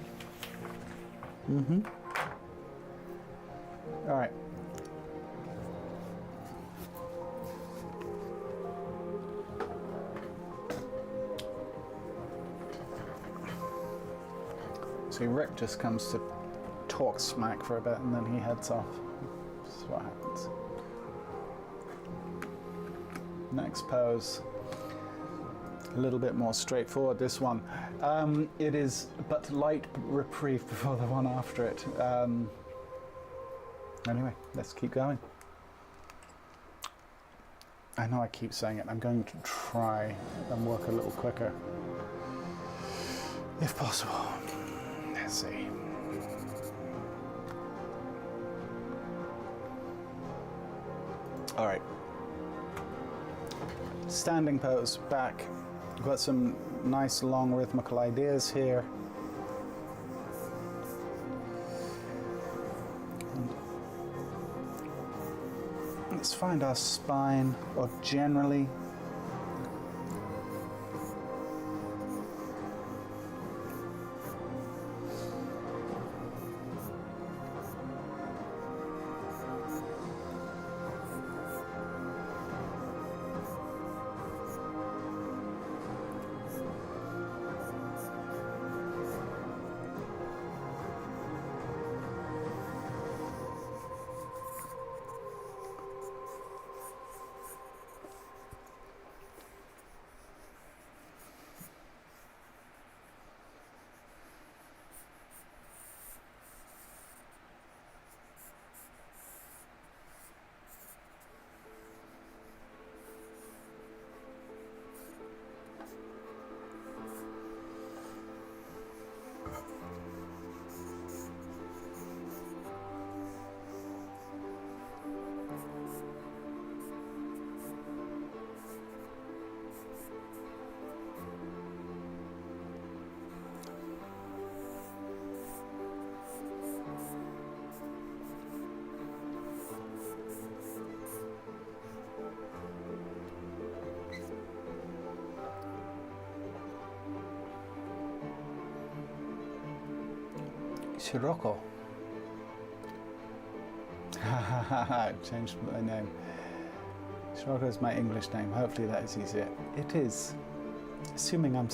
All right. See, Rick just comes to talk smack for a bit and then he heads off. This is what happens. Next pose. A little bit more straightforward, this one. It is but light reprieve before the one after it. Anyway, let's keep going. I know I keep saying it. I'm going to try and work a little quicker, if possible. Let's see. All right. Standing pose, back. We've got some nice long rhythmical ideas here. And let's find our spine, or generally Sirocco. I changed my name. Sirocco is my English name. Hopefully that is easier. It is. Assuming I'm...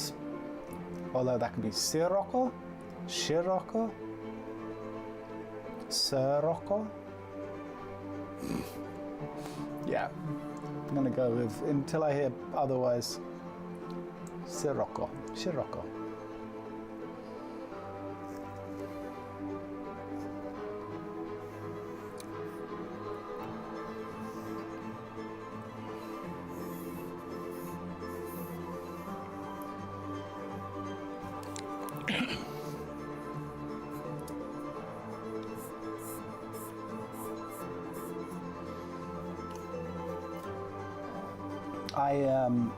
although that can be Sirocco, Shirocco, Sirocco. Yeah. I'm going to go with, until I hear otherwise, Sirocco, Shirocco. On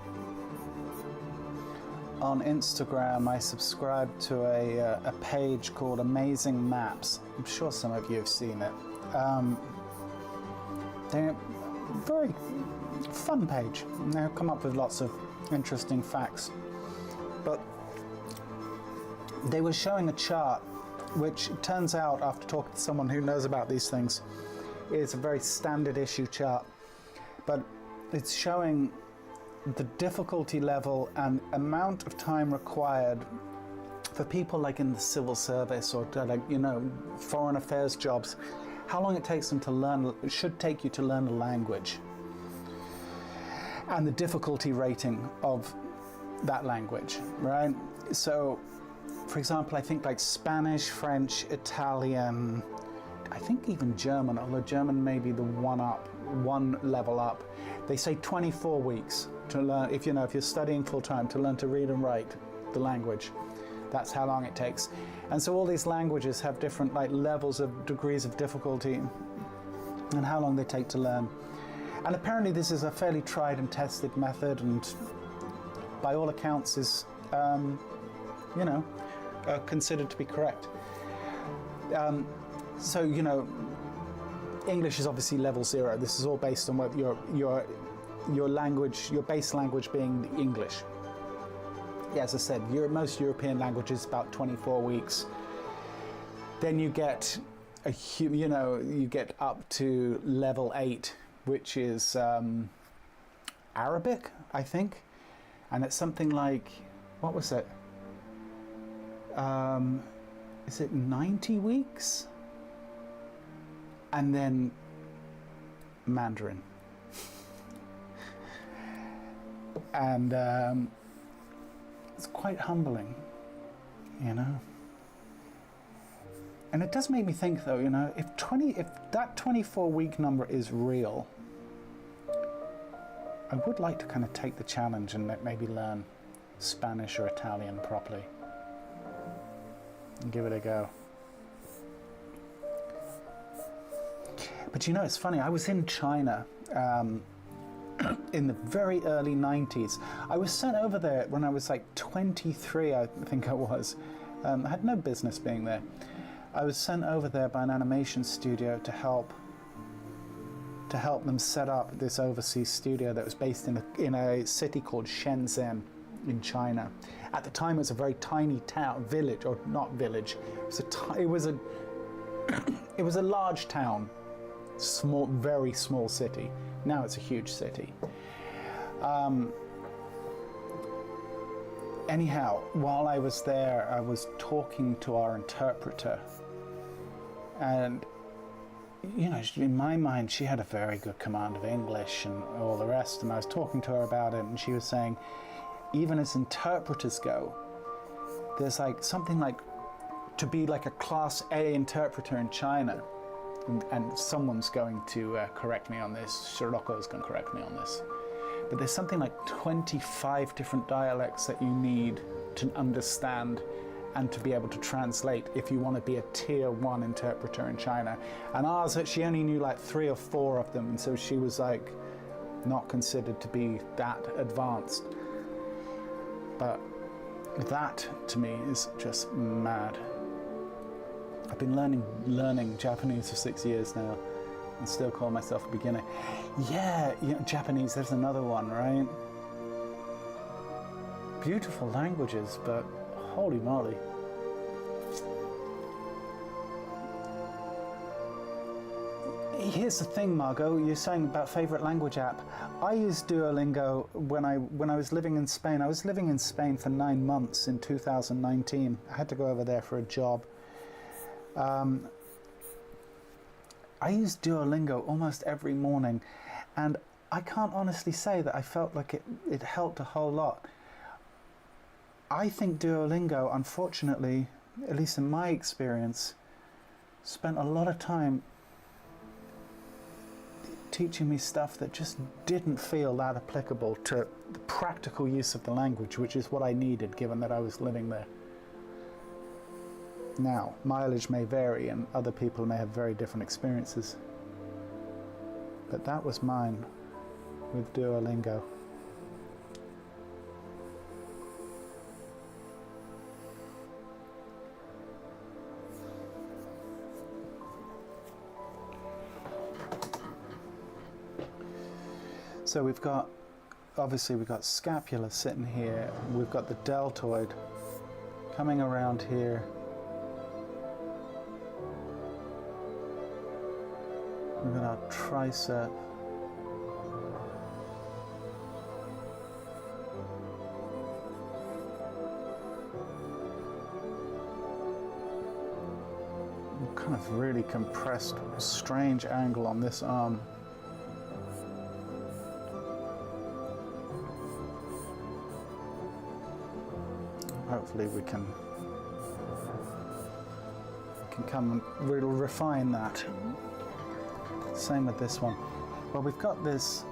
Instagram, I subscribe to a page called Amazing Maps. I'm sure some of you have seen it. They're a very fun page. They've come up with lots of interesting facts. But they were showing a chart, which turns out, after talking to someone who knows about these things, is a very standard issue chart. But it's showing the difficulty level and amount of time required for people like in the civil service or like, you know, foreign affairs jobs, how long it takes them to learn, it should take you to learn a language, and the difficulty rating of that language, right? So, for example, I think like Spanish, French, Italian, I think even German, although German may be the one level up. They say 24 weeks to learn, if you're studying full time, to learn to read and write the language. That's how long it takes. And so all these languages have different like levels of degrees of difficulty and how long they take to learn. And apparently this is a fairly tried and tested method, and by all accounts is, considered to be correct. So, you know, English is obviously level 0. This is all based on what your language, your base language being English. Yeah, as I said, most European languages about 24 weeks. Then you get you get up to level 8, which is Arabic, I think, and it's something like, what was it? Is it 90 weeks? And then Mandarin. And it's quite humbling, you know. And it does make me think, though, you know, if that 24-week number is real, I would like to kind of take the challenge and maybe learn Spanish or Italian properly and give it a go. But you know, it's funny, I was in China in the very early 90s. I was sent over there when I was like 23, I think I was. I had no business being there. I was sent over there by an animation studio to help them set up this overseas studio that was based in a city called Shenzhen in China. At the time, it was a very tiny village, or not village. It was a large town. Small, very small city. Now it's a huge city. Anyhow, while I was there, I was talking to our interpreter, and you know, in my mind, she had a very good command of English and all the rest, and I was talking to her about it, and she was saying, even as interpreters go, there's like something like to be like a Class A interpreter in China. And someone's going to correct me on this. Sherlocko's going to correct me on this. But there's something like 25 different dialects that you need to understand and to be able to translate if you want to be a tier 1 interpreter in China. And ours, she only knew like 3 or 4 of them, and so she was like not considered to be that advanced. But that to me is just mad. I've been learning Japanese for 6 years now and still call myself a beginner. Yeah, you know, Japanese, there's another one, right? Beautiful languages, but holy moly. Here's the thing, Margot, you're saying about favorite language app. I used Duolingo when I was living in Spain. I was living in Spain for 9 months in 2019. I had to go over there for a job. I use Duolingo almost every morning, and I can't honestly say that I felt like it helped a whole lot. I think Duolingo, unfortunately, at least in my experience, spent a lot of time teaching me stuff that just didn't feel that applicable to the practical use of the language, which is what I needed given that I was living there. Now, mileage may vary and other people may have very different experiences, but that was mine with Duolingo. So obviously we've got scapula sitting here, we've got the deltoid coming around here. We've got our tricep. Kind of really compressed, strange angle on this arm. Hopefully we can come and really refine that. Same with this one. Well, we've got this.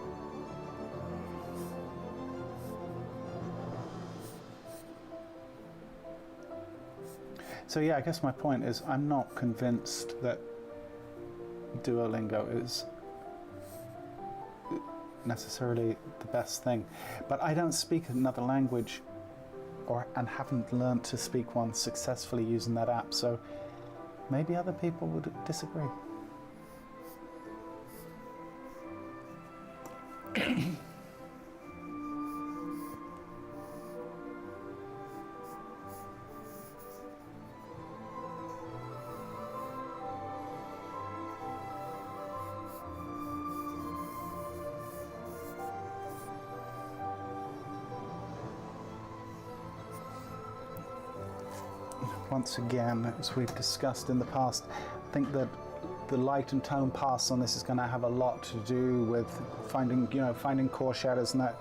So yeah, I guess my point is I'm not convinced that Duolingo is necessarily the best thing. But I don't speak another language and haven't learned to speak one successfully using that app. So maybe other people would disagree. Once again, as we've discussed in the past, I think that the light and tone pass on this is going to have a lot to do with finding core shadows, and that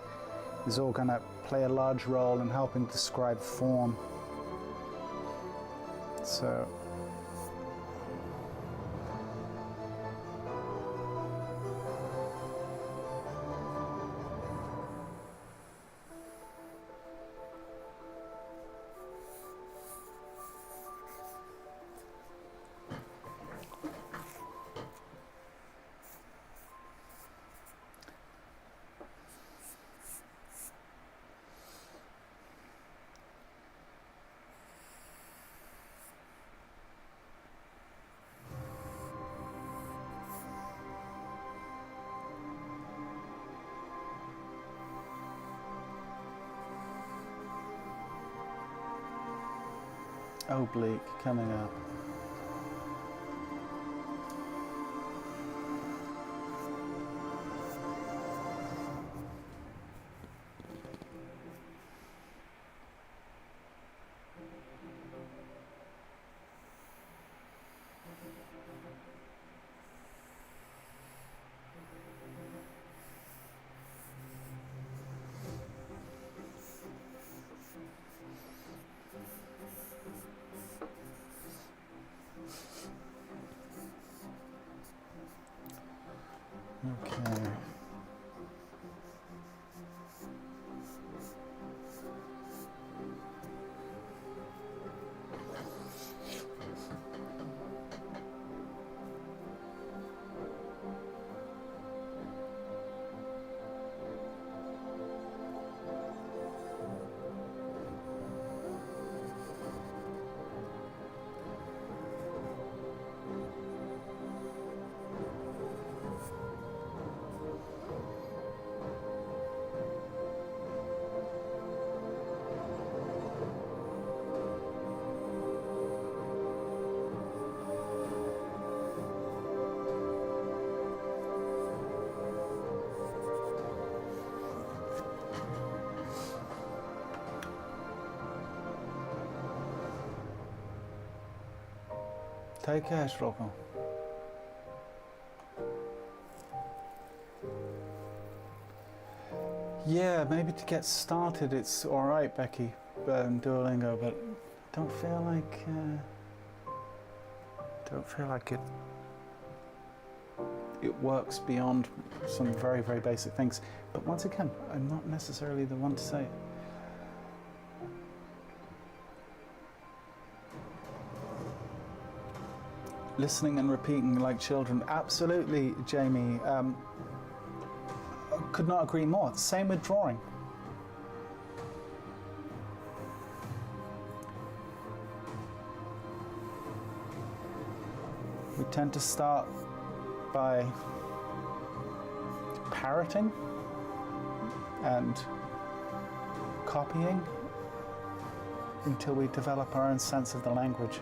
is all going to play a large role in helping describe form. So oblique coming up. Okay. Take care, Stroker. Yeah, maybe to get started it's alright, Becky, Duolingo, but don't feel like it works beyond some very, very basic things. But once again, I'm not necessarily the one to say it. Listening and repeating like children, absolutely, Jamie. Could not agree more. Same with drawing. We tend to start by parroting and copying until we develop our own sense of the language.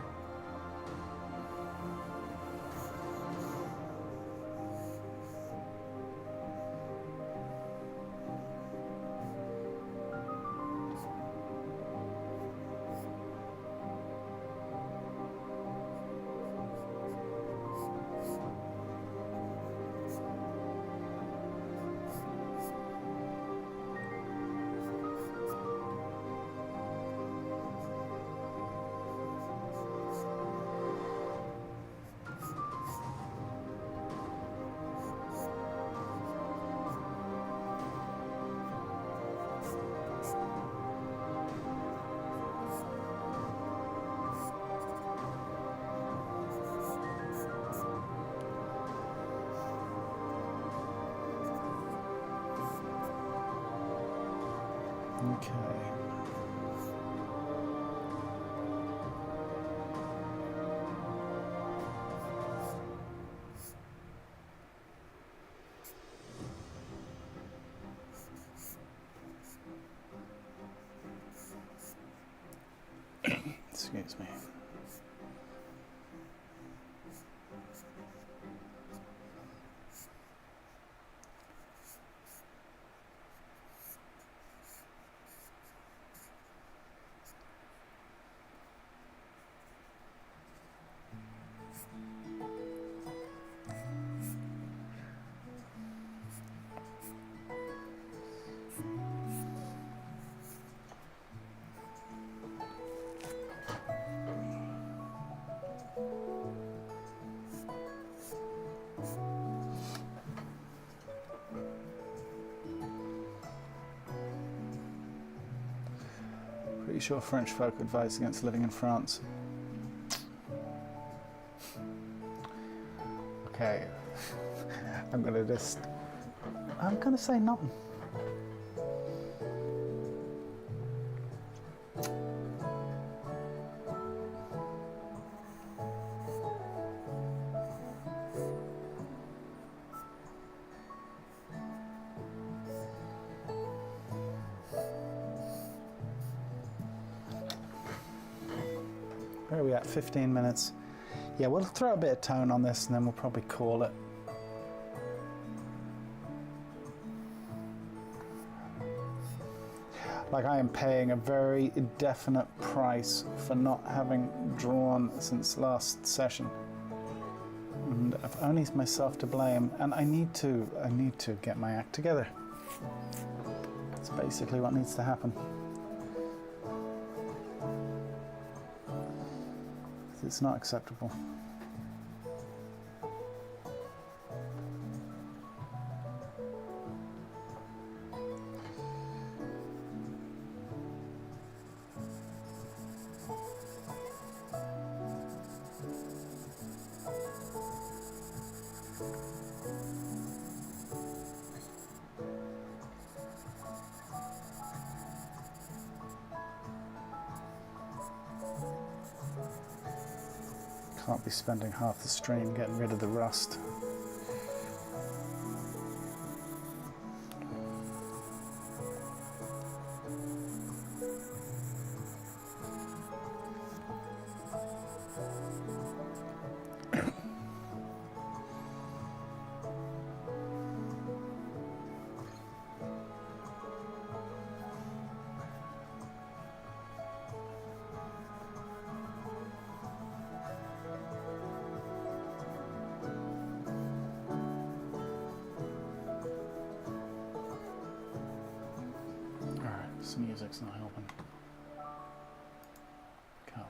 Okay. Excuse me. Pretty sure French folk advise against living in France. Okay. I'm gonna say nothing. Where are we at? 15 minutes. Yeah, we'll throw a bit of tone on this and then we'll probably call it. Like, I am paying a very definite price for not having drawn since last session. And I've only myself to blame, and I need to get my act together. That's basically what needs to happen. It's not acceptable. Can't be spending half the stream getting rid of the rust. This music's not helping. Go.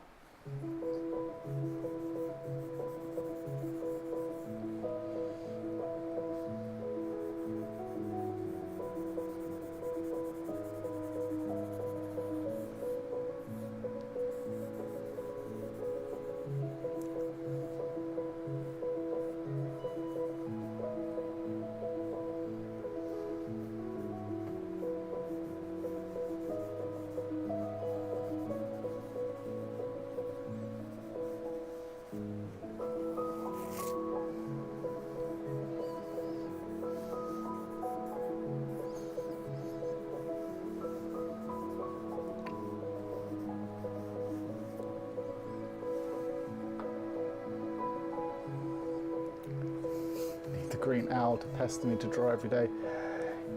green owl to pester me to draw every day.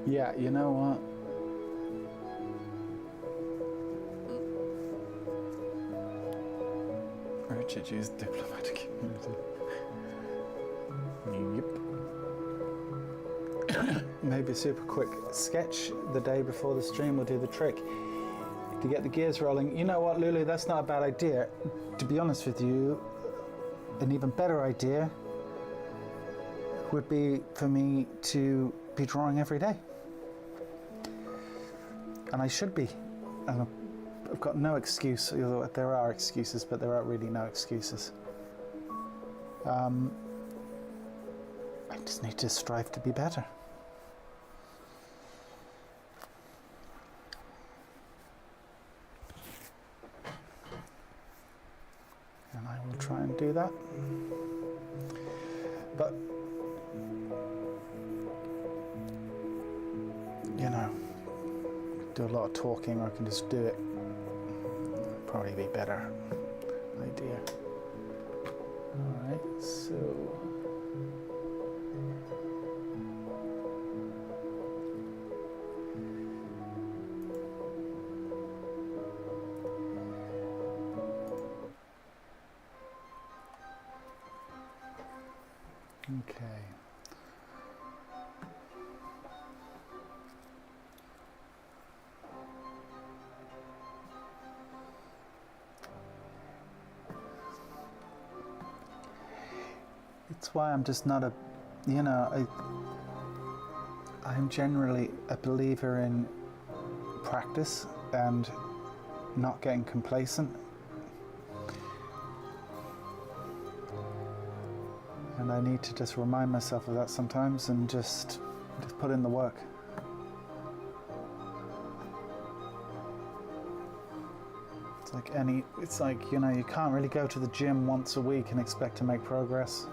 Yeah, you know what? Richard used diplomatic immunity. Yep. Maybe a super quick sketch the day before the stream will do the trick to get the gears rolling. You know what, Lulu? That's not a bad idea. To be honest with you, an even better idea would be for me to be drawing every day. And I should be. And I've got no excuse. There are excuses, but there are really no excuses. I just need to strive to be better. And I will try and do that. But, you know, do a lot of talking, or I can just do it. Probably be better idea. All right, so okay. It's why I'm just not I'm generally a believer in practice and not getting complacent. And I need to just remind myself of that sometimes and just put in the work. It's like, you know, you can't really go to the gym once a week and expect to make progress.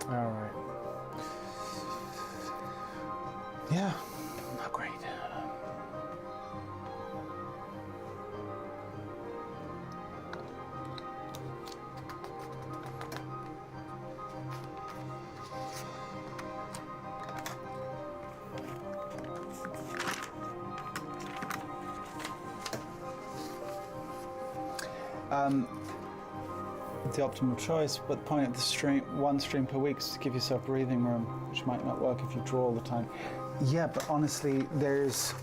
All right. Yeah, not great. The optimal choice, but the point of the stream, one stream per week, is to give yourself breathing room, which might not work if you draw all the time. Yeah, but honestly, there's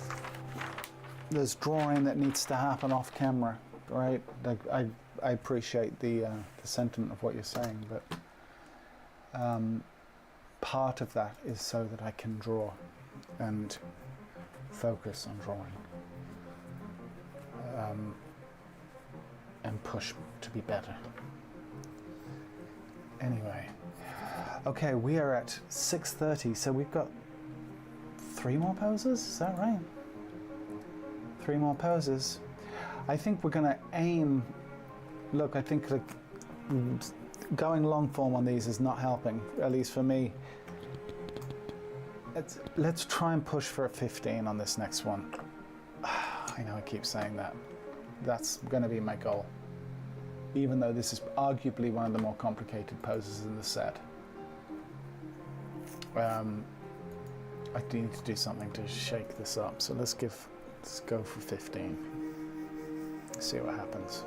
drawing that needs to happen off camera, right? Like I appreciate the sentiment of what you're saying, but part of that is so that I can draw and focus on drawing. And push to be better. Anyway, okay, we are at 6:30, so we've got 3 more poses, is that right? 3 more poses. I think we're gonna aim, look, I think like going long form on these is not helping, at least for me. Let's try and push for a 15 on this next one. I know I keep saying that. That's gonna be my goal. Even though this is arguably one of the more complicated poses in the set. I need to do something to shake this up, so let's go for 15. See what happens.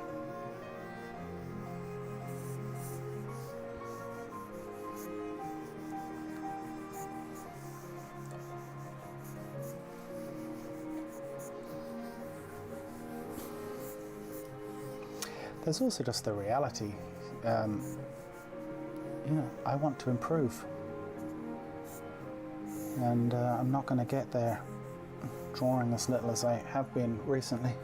There's also just the reality, you know, I want to improve, and I'm not going to get there drawing as little as I have been recently.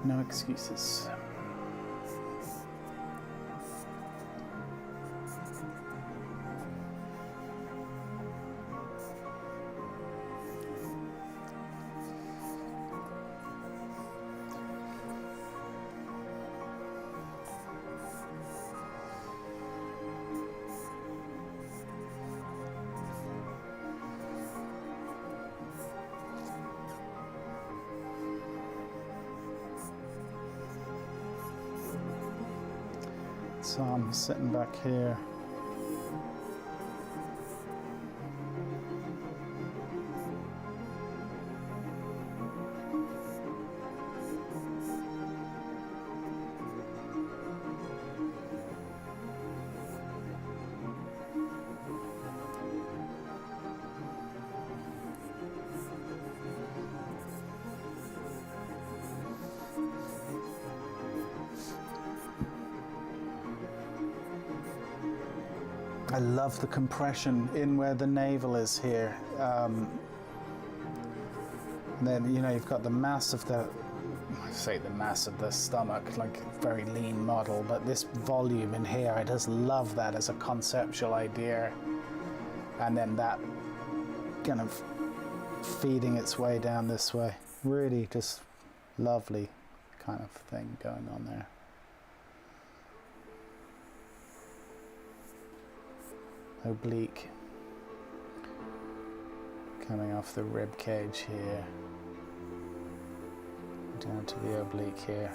No excuses. So I'm sitting back here. I love the compression in where the navel is here. And then, you know, you've got the mass of the, I say the mass of the stomach, like very lean model, but this volume in here, I just love that as a conceptual idea. And then that kind of feeding its way down this way. Really just lovely kind of thing going on there. Oblique coming off the rib cage here down to the oblique here.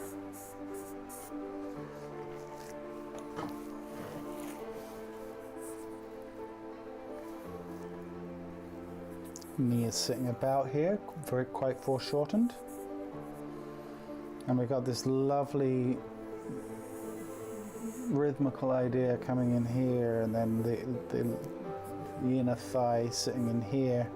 Knee is sitting about here, quite foreshortened, and we've got this lovely rhythmical idea coming in here, and then the inner thigh sitting in here.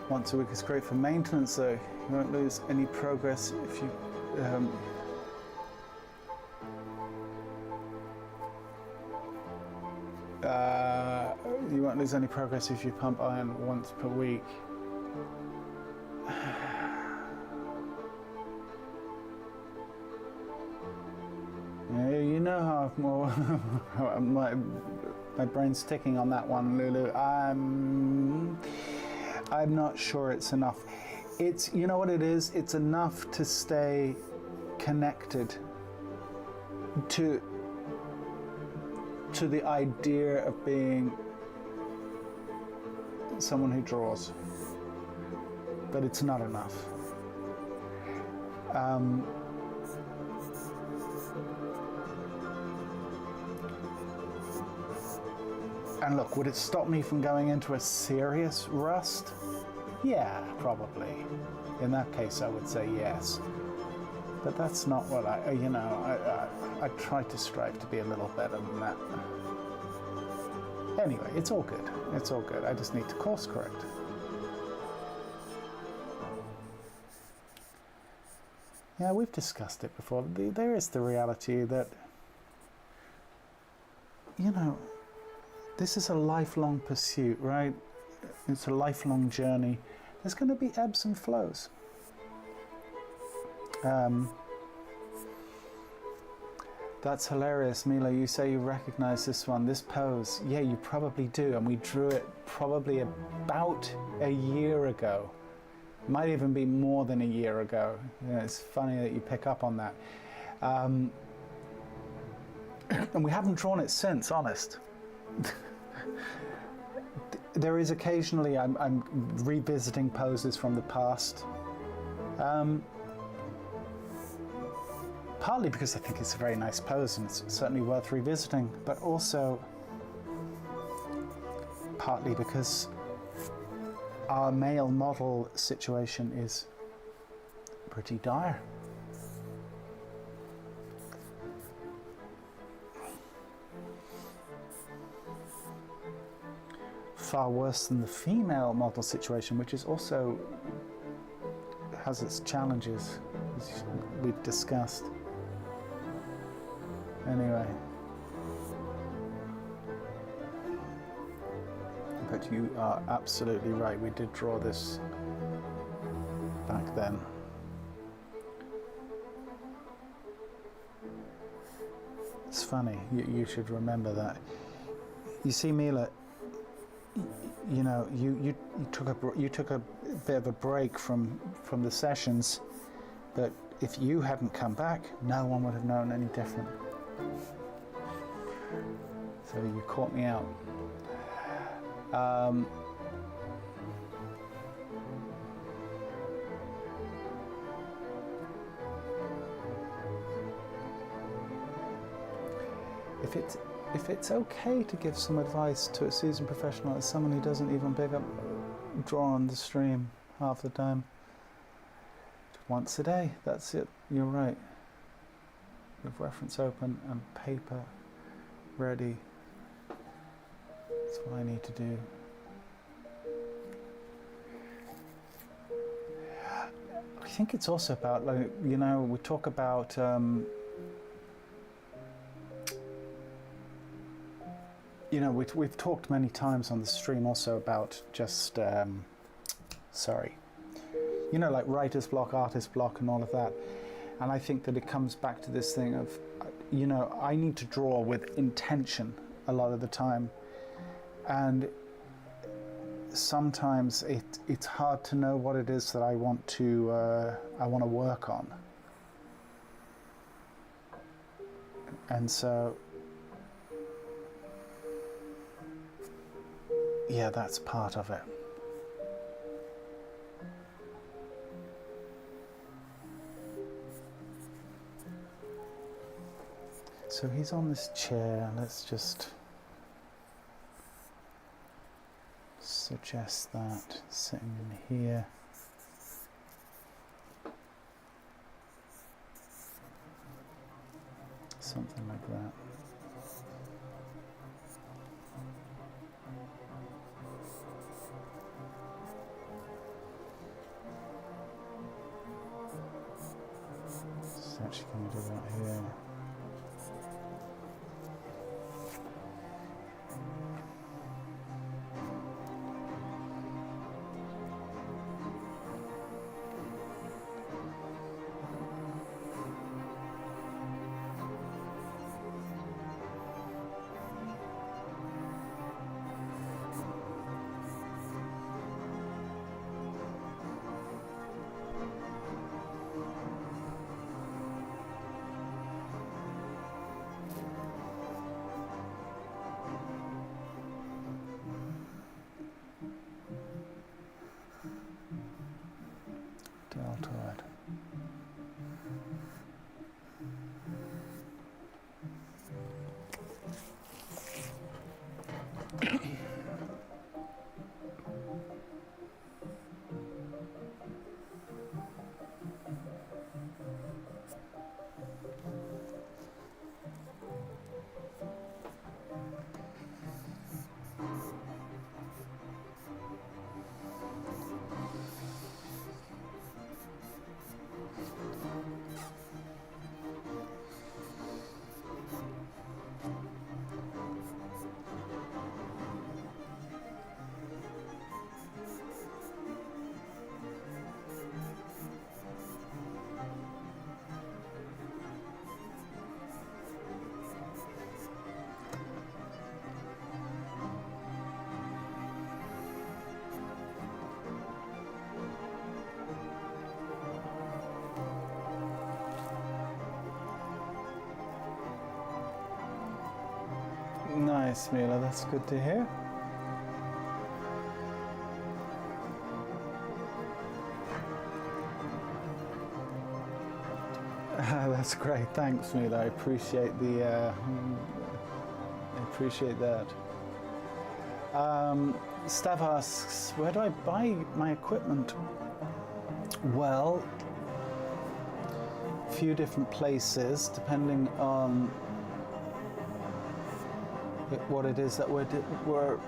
Once a week is great for maintenance, though. You won't lose any progress if you you won't lose any progress if you pump iron once per week. Yeah, you know how I've more my brain's ticking on that one, Lulu. I'm not sure it's enough. It's, you know what it is? It's enough to stay connected to the idea of being someone who draws, but it's not enough. And look, would it stop me from going into a serious rust? Yeah, probably. In that case, I would say yes. But that's not what I try to strive to be a little better than that. Anyway, it's all good. It's all good. I just need to course correct. Yeah, we've discussed it before. There is the reality that, you know, this is a lifelong pursuit, right? It's a lifelong journey. There's going to be ebbs and flows. That's hilarious, Mila. You say you recognize this one, this pose. Yeah, you probably do. And we drew it probably about a year ago. Might even be more than a year ago. Yeah, it's funny that you pick up on that. And we haven't drawn it since, honest. There is occasionally I'm revisiting poses from the past. partly because I think it's a very nice pose and it's certainly worth revisiting, but also partly because our male model situation is pretty dire. Far worse than the female model situation, which is also has its challenges, as we've discussed. Anyway. But you are absolutely right, we did draw this back then. It's funny, you should remember that. You see, Mila, you know, you took a bit of a break from the sessions, but if you hadn't come back, no one would have known any different. So you caught me out. If it's okay to give some advice to a seasoned professional as someone who doesn't even pick up draw on the stream half the time, once a day, that's it. You're right. With reference open and paper ready. That's what I need to do. I think it's also about, like, you know, we talk about you know, we've talked many times on the stream also about just sorry, you know, like writer's block, artist block and all of that. And I think that it comes back to this thing of, you know, I need to draw with intention a lot of the time. And sometimes it's hard to know what it is that I want to work on. And so, yeah, that's part of it. So he's on this chair. Let's just suggest that, sitting in here. Something like that. So actually, can we do that here? Deltoid. Nice, Mila, that's good to hear. That's great. Thanks, Mila. I appreciate the. I appreciate that. Stav asks, where do I buy my equipment? Well, a few different places, depending on what it is that we're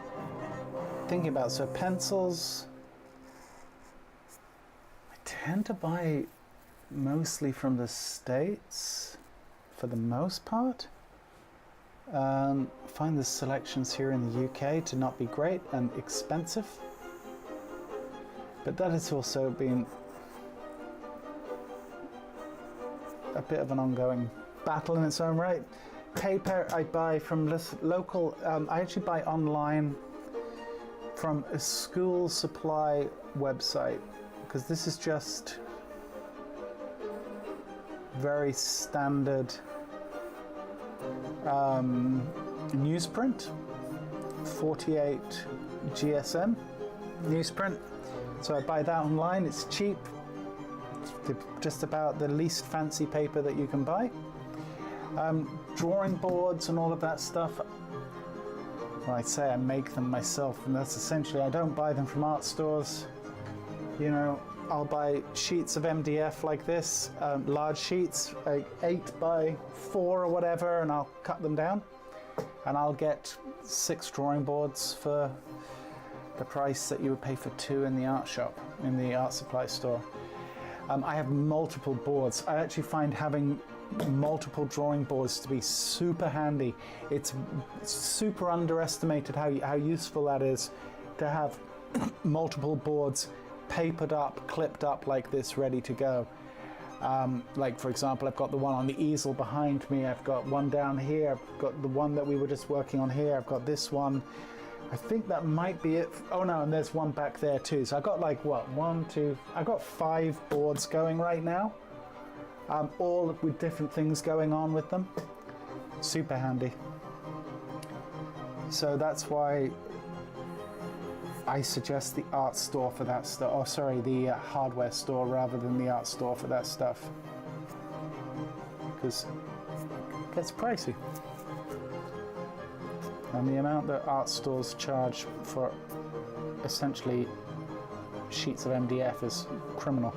thinking about. So pencils, I tend to buy mostly from the States for the most part. Find the selections here in the UK to not be great and expensive, but that has also been a bit of an ongoing battle in its own right. Paper I buy from local, I actually buy online from a school supply website, because this is just very standard newsprint, 48 GSM newsprint. So I buy that online. It's cheap. It's just about the least fancy paper that you can buy. Drawing boards and all of that stuff, well, I'd say I make them myself, and that's essentially, I don't buy them from art stores. You know, I'll buy sheets of MDF like this, large sheets, like 8 by 4 or whatever, and I'll cut them down, and I'll get 6 drawing boards for the price that you would pay for 2 in the art shop, in the art supply store. I have multiple boards. I actually find having multiple drawing boards to be super handy. It's super underestimated how useful that is, to have multiple boards papered up, clipped up like this, ready to go. Like for example, I've got the one on the easel behind me, I've got one down here, I've got the one that we were just working on here, I've got this one. I think that might be it. Oh no, and there's one back there too. So I got like what, 1, 2, I got 5 boards going right now, all with different things going on with them. Super handy. So that's why I suggest the art store for that stuff. Oh, sorry, the hardware store rather than the art store for that stuff, because it gets pricey. And the amount that art stores charge for essentially sheets of MDF is criminal.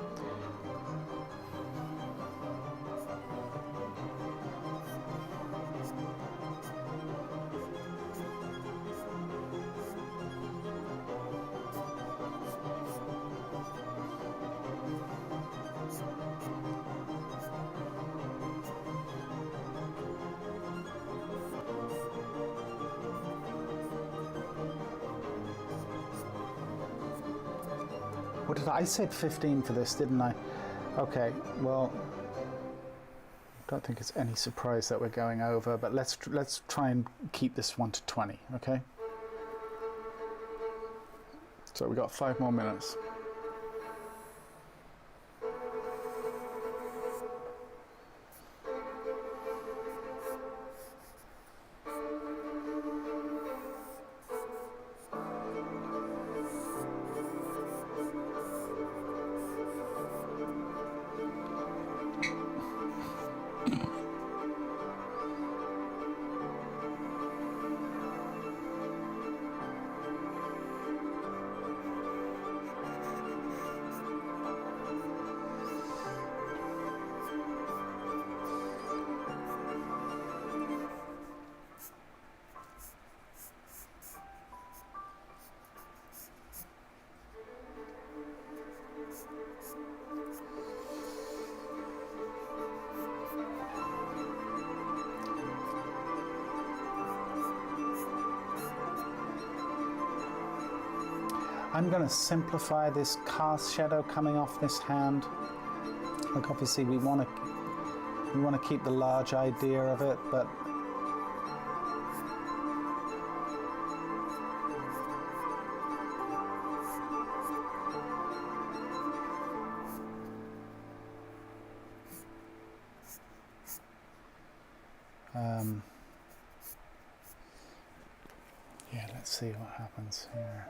What did I said 15 for this, didn't I? Okay, well, I don't think it's any surprise that we're going over, but let's try and keep this one to 20, okay? So we got 5 more minutes. I'm going to simplify this cast shadow coming off this hand. Like obviously we want to keep the large idea of it, but yeah, let's see what happens here.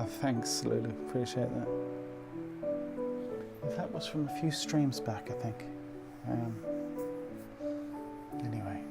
thanks, Lulu. Appreciate that. That was from a few streams back, I think. Anyway.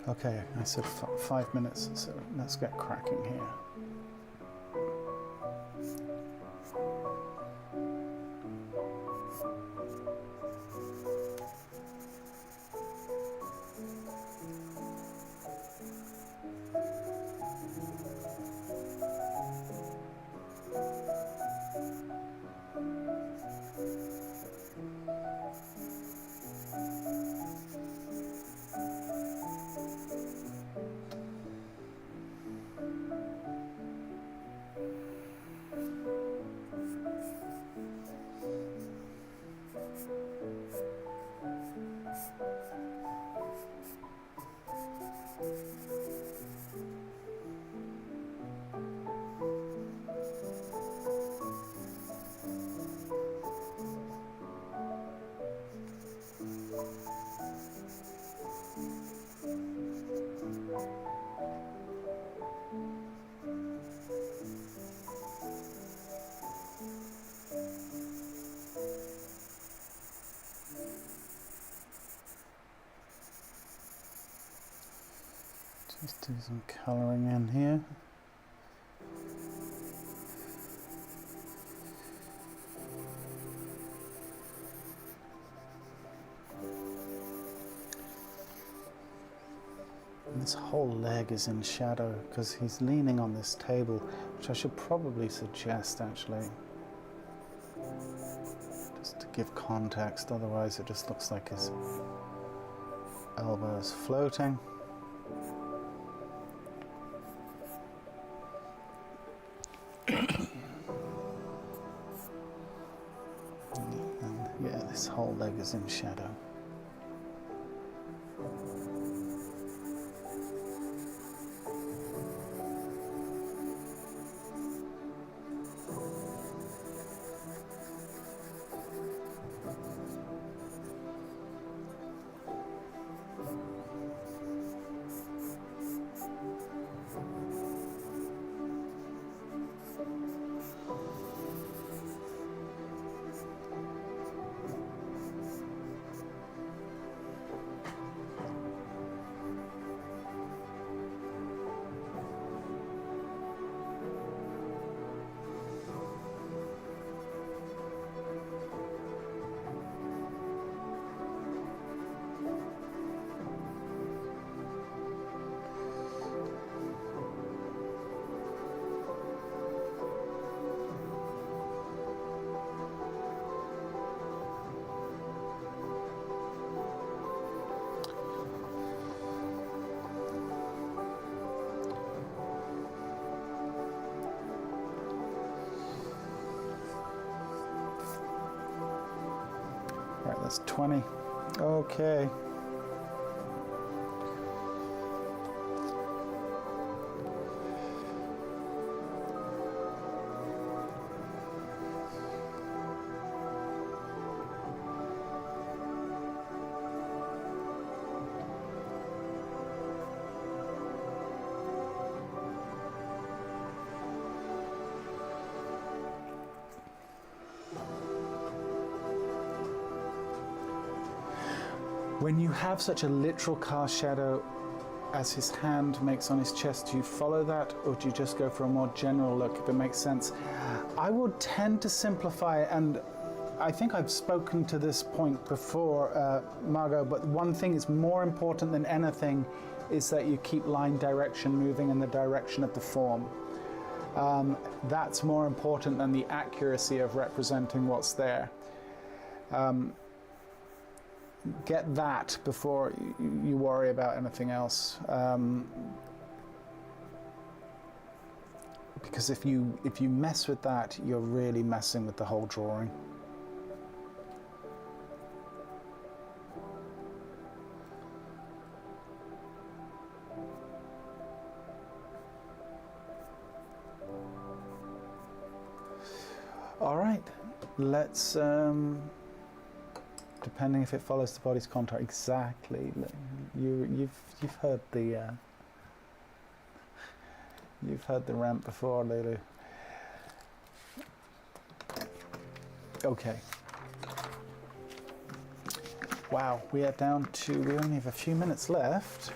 Okay, I said 5 minutes, so let's get cracking here. Just do some colouring in here. And this whole leg is in shadow because he's leaning on this table, which I should probably suggest actually, just to give context, otherwise it just looks like his elbow is floating. Yeah, this whole leg is in shadow. Right, that's 20. Okay. When you have such a literal cast shadow as his hand makes on his chest, do you follow that, or do you just go for a more general look, if it makes sense? I would tend to simplify, and I think I've spoken to this point before, Margot, but one thing is more important than anything is that you keep line direction moving in the direction of the form. That's more important than the accuracy of representing what's there. Get that before you worry about anything else, because if you mess with that, you're really messing with the whole drawing. All right, let's, depending if it follows the body's contour, exactly. You've heard the ramp before, Lulu. Okay. Wow, we are down to, we only have a few minutes left.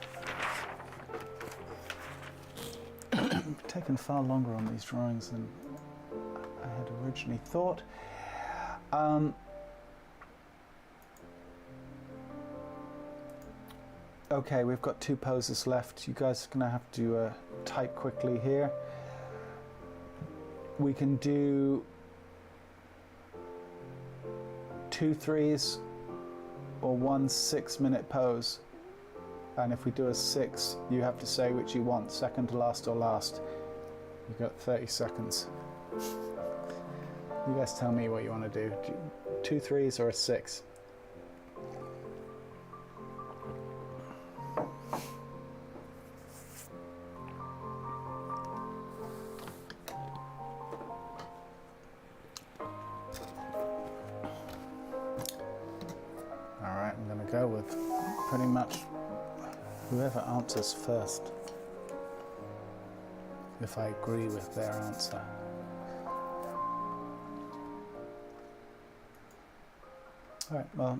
We've taken far longer on these drawings than I had originally thought. Okay, we've got 2 poses left. You guys are gonna have to type quickly here. We can do 2 3s or 1 6-minute pose. And if we do a 6, you have to say which you want, second to last or last. You've got 30 seconds. You guys tell me what you want to do. 2 3s or a 6? All right, I'm going to go with pretty much whoever answers first, if I agree with their answer. All right, well,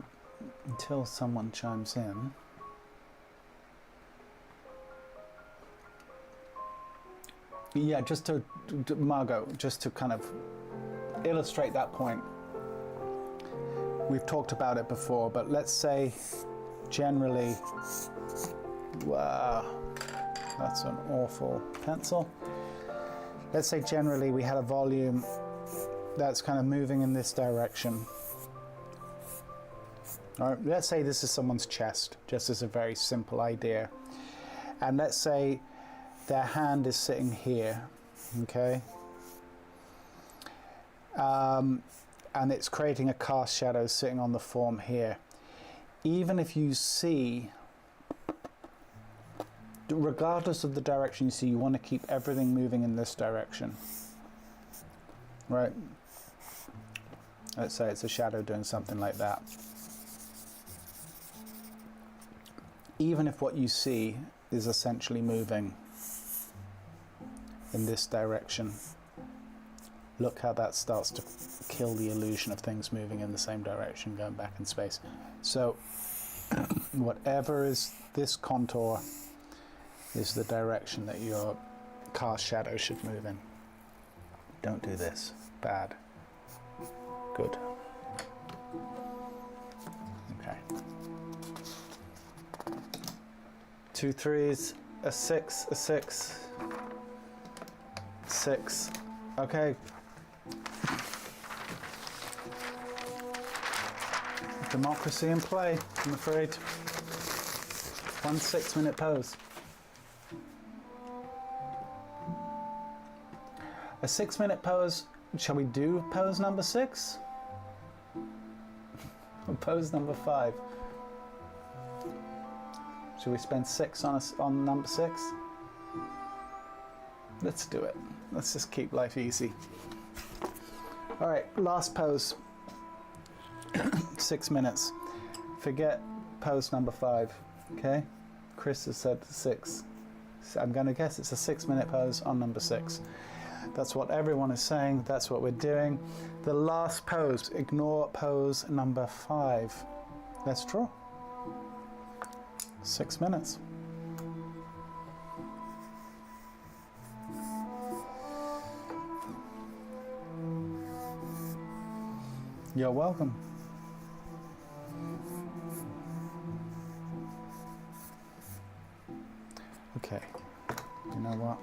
until someone chimes in, yeah, just to Margot, just to kind of illustrate that point. We've talked about it before, but let's say generally, wow, that's an awful pencil. Let's say generally we had a volume that's kind of moving in this direction. All right, let's say this is someone's chest, just as a very simple idea. And let's say their hand is sitting here, okay? And it's creating a cast shadow sitting on the form here. Even if you see, regardless of the direction you see, you want to keep everything moving in this direction, right? Let's say it's a shadow doing something like that. Even if what you see is essentially moving in this direction, look how that starts to kill the illusion of things moving in the same direction, going back in space. So whatever is this contour is the direction that your cast shadow should move in. Don't do this. Bad. Good. Okay. 2 3s, a 6, a 6, 6. Okay. Democracy in play, I'm afraid. 1 6-minute pose. A 6-minute pose. Shall we do pose number 6? Or pose number 5? Should we spend 6 on number 6? Let's do it. Let's just keep life easy. All right, last pose. 6 minutes. Forget pose number 5, okay? Chris has said 6. So I'm going to guess it's a 6-minute pose on number 6. That's what everyone is saying. That's what we're doing. The last pose, ignore pose number 5. Let's draw. 6 minutes. You're welcome. Okay, you know what?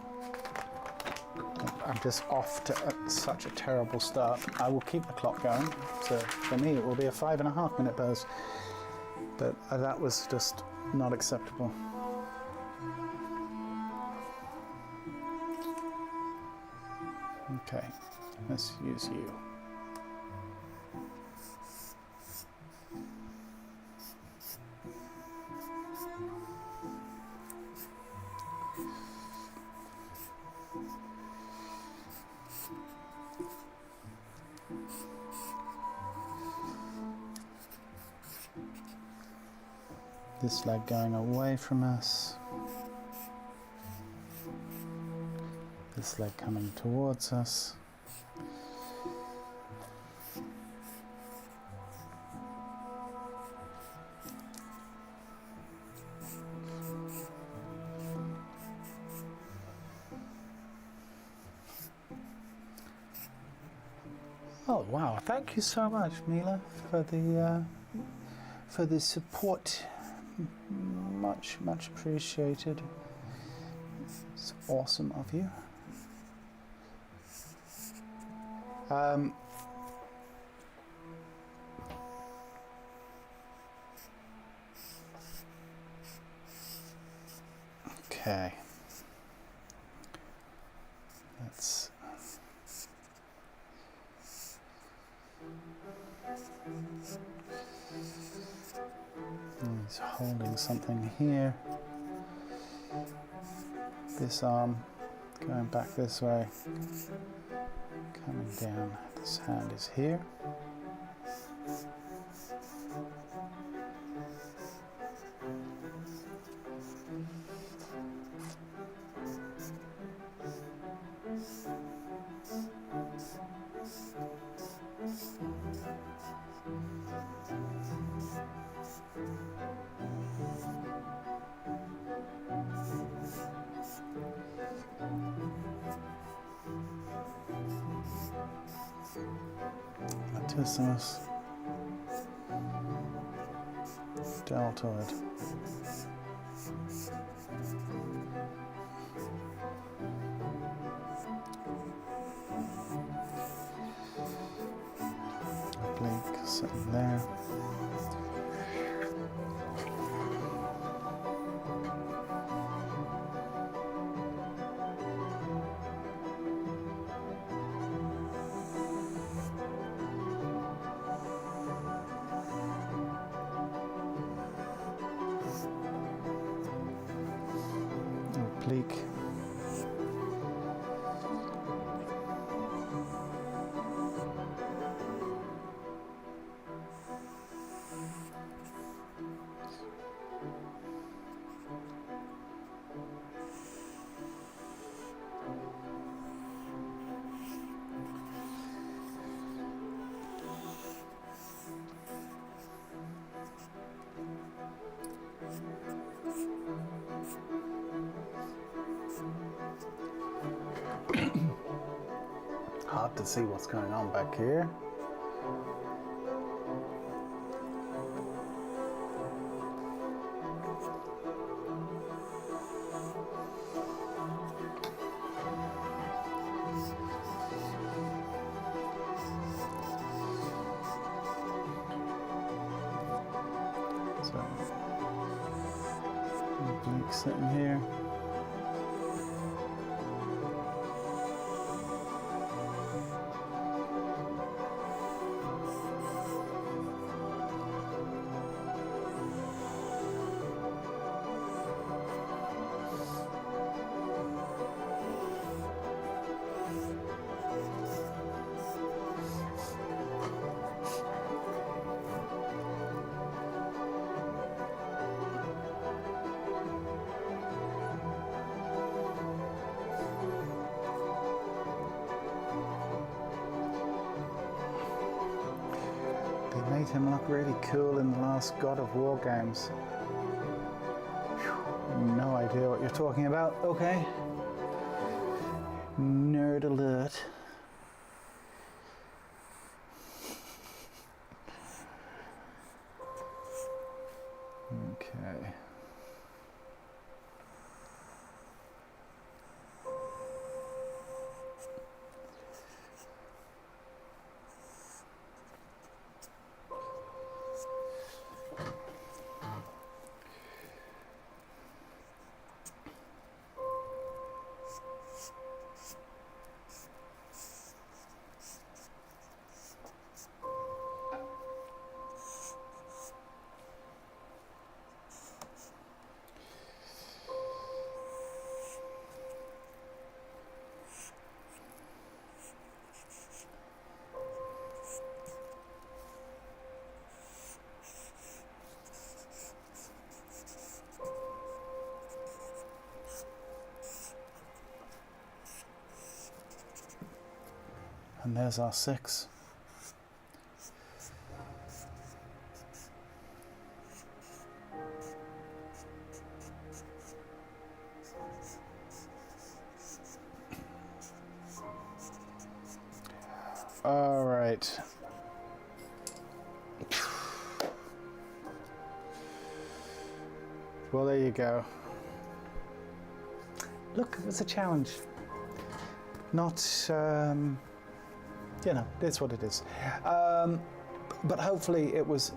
I'm just off to such a terrible start. I will keep the clock going. So for me, it will be a 5.5-minute pose. But that was just not acceptable. Okay, let's use you. this leg going away from us. This leg coming towards us. Oh wow, thank you so much, Mila, for the support. Much appreciated. It's awesome of you. Okay. Let's he's holding something here. This arm going back this way, coming down. This hand is here. Latissimus, deltoid, oblique sitting there. Oblique. Hard to see what's going on back here. So, oblique sitting here. They made him look really cool in the last God of War games. No idea what you're talking about. Okay. Nerd alert. Okay. And there's our 6. All right. Well, there you go. Look, it was a challenge. Not, you know, it's what it is. But hopefully it was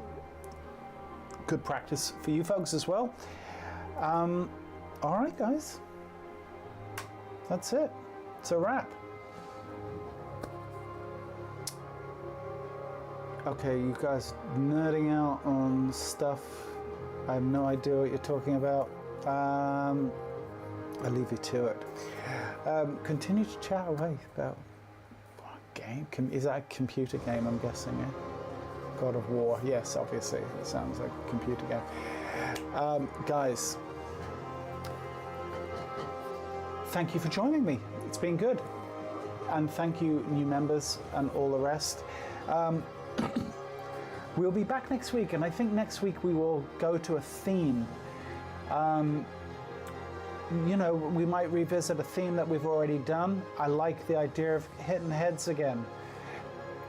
good practice for you folks as well. All right, guys. That's it. It's a wrap. Okay, you guys nerding out on stuff. I have no idea what you're talking about. I'll leave you to it. Continue to chat away about what game. Is that a computer game, I'm guessing? Yeah? God of War. Yes, obviously. It sounds like a computer game. Guys, thank you for joining me. It's been good. And thank you, new members and all the rest. We'll be back next week, and I think next week we will go to a theme. You know, we might revisit a theme that we've already done. I like the idea of hitting heads again.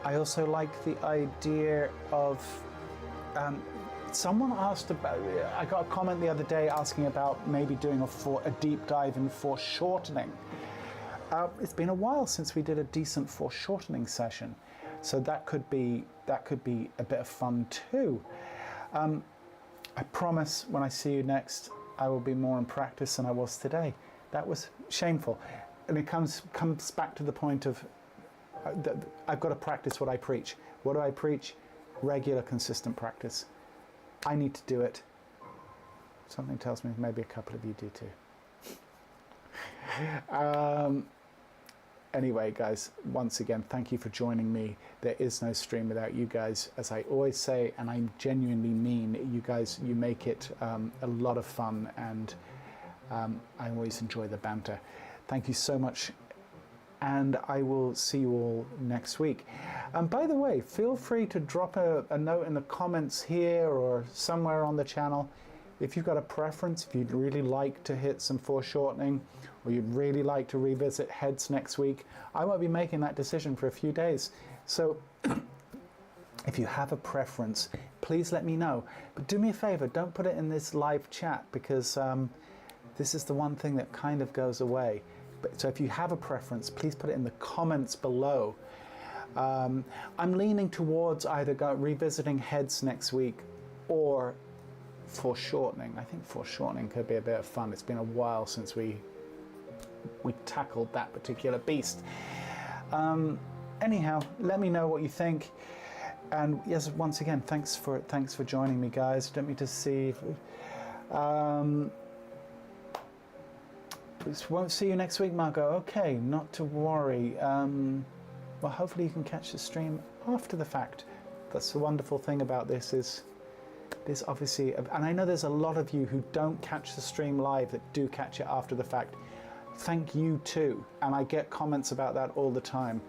I also like the idea of, someone asked about, I got a comment the other day asking about maybe doing a deep dive in foreshortening. It's been a while since we did a decent foreshortening session. So that could be a bit of fun too. I promise when I see you next, I will be more in practice than I was today. That was shameful. And it comes back to the point of, I've got to practice what I preach. What do I preach? Regular, consistent practice. I need to do it. Something tells me maybe a couple of you do too. Anyway, guys, once again, thank you for joining me. There is no stream without you guys. As I always say, and I genuinely mean, you guys, you make it a lot of fun, and I always enjoy the banter. Thank you so much, and I will see you all next week. By the way, feel free to drop a note in the comments here or somewhere on the channel. If you've got a preference, if you'd really like to hit some foreshortening, or you'd really like to revisit heads next week, I won't be making that decision for a few days. So if you have a preference, please let me know. But do me a favor, don't put it in this live chat, because this is the one thing that kind of goes away. So if you have a preference, please put it in the comments below. I'm leaning towards either revisiting heads next week or foreshortening. I think foreshortening could be a bit of fun. It's been a while since we tackled that particular beast. Anyhow, let me know what you think. And yes, once again, thanks for joining me, guys. Let me just see. Won't see you next week, Margot. Okay, not to worry. Well, hopefully you can catch the stream after the fact. That's the wonderful thing about this is there's obviously, and I know there's a lot of you who don't catch the stream live that do catch it after the fact. Thank you too. And I get comments about that all the time.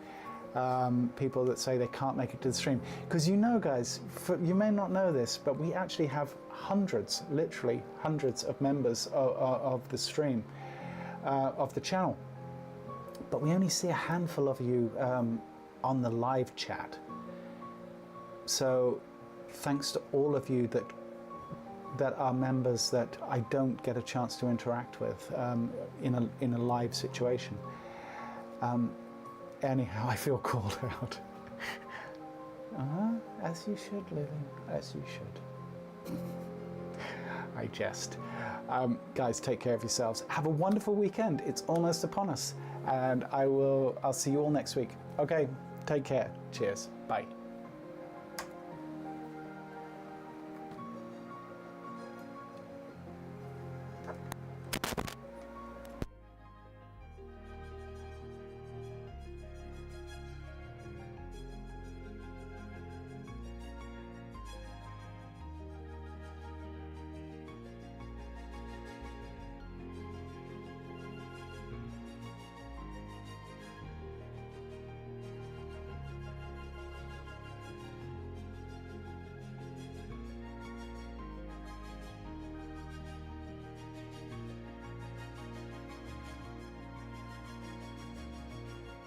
People that say they can't make it to the stream. Because you know, guys, you may not know this, but we actually have hundreds, literally hundreds of members of the stream, of the channel. But we only see a handful of you on the live chat. So thanks to all of you that are members that I don't get a chance to interact with in a live situation. Anyhow, I feel called out. As you should, Living, as you should. I jest. Guys, take care of yourselves. Have a wonderful weekend. It's almost upon us. And I'll see you all next week. Okay, take care. Cheers. Bye.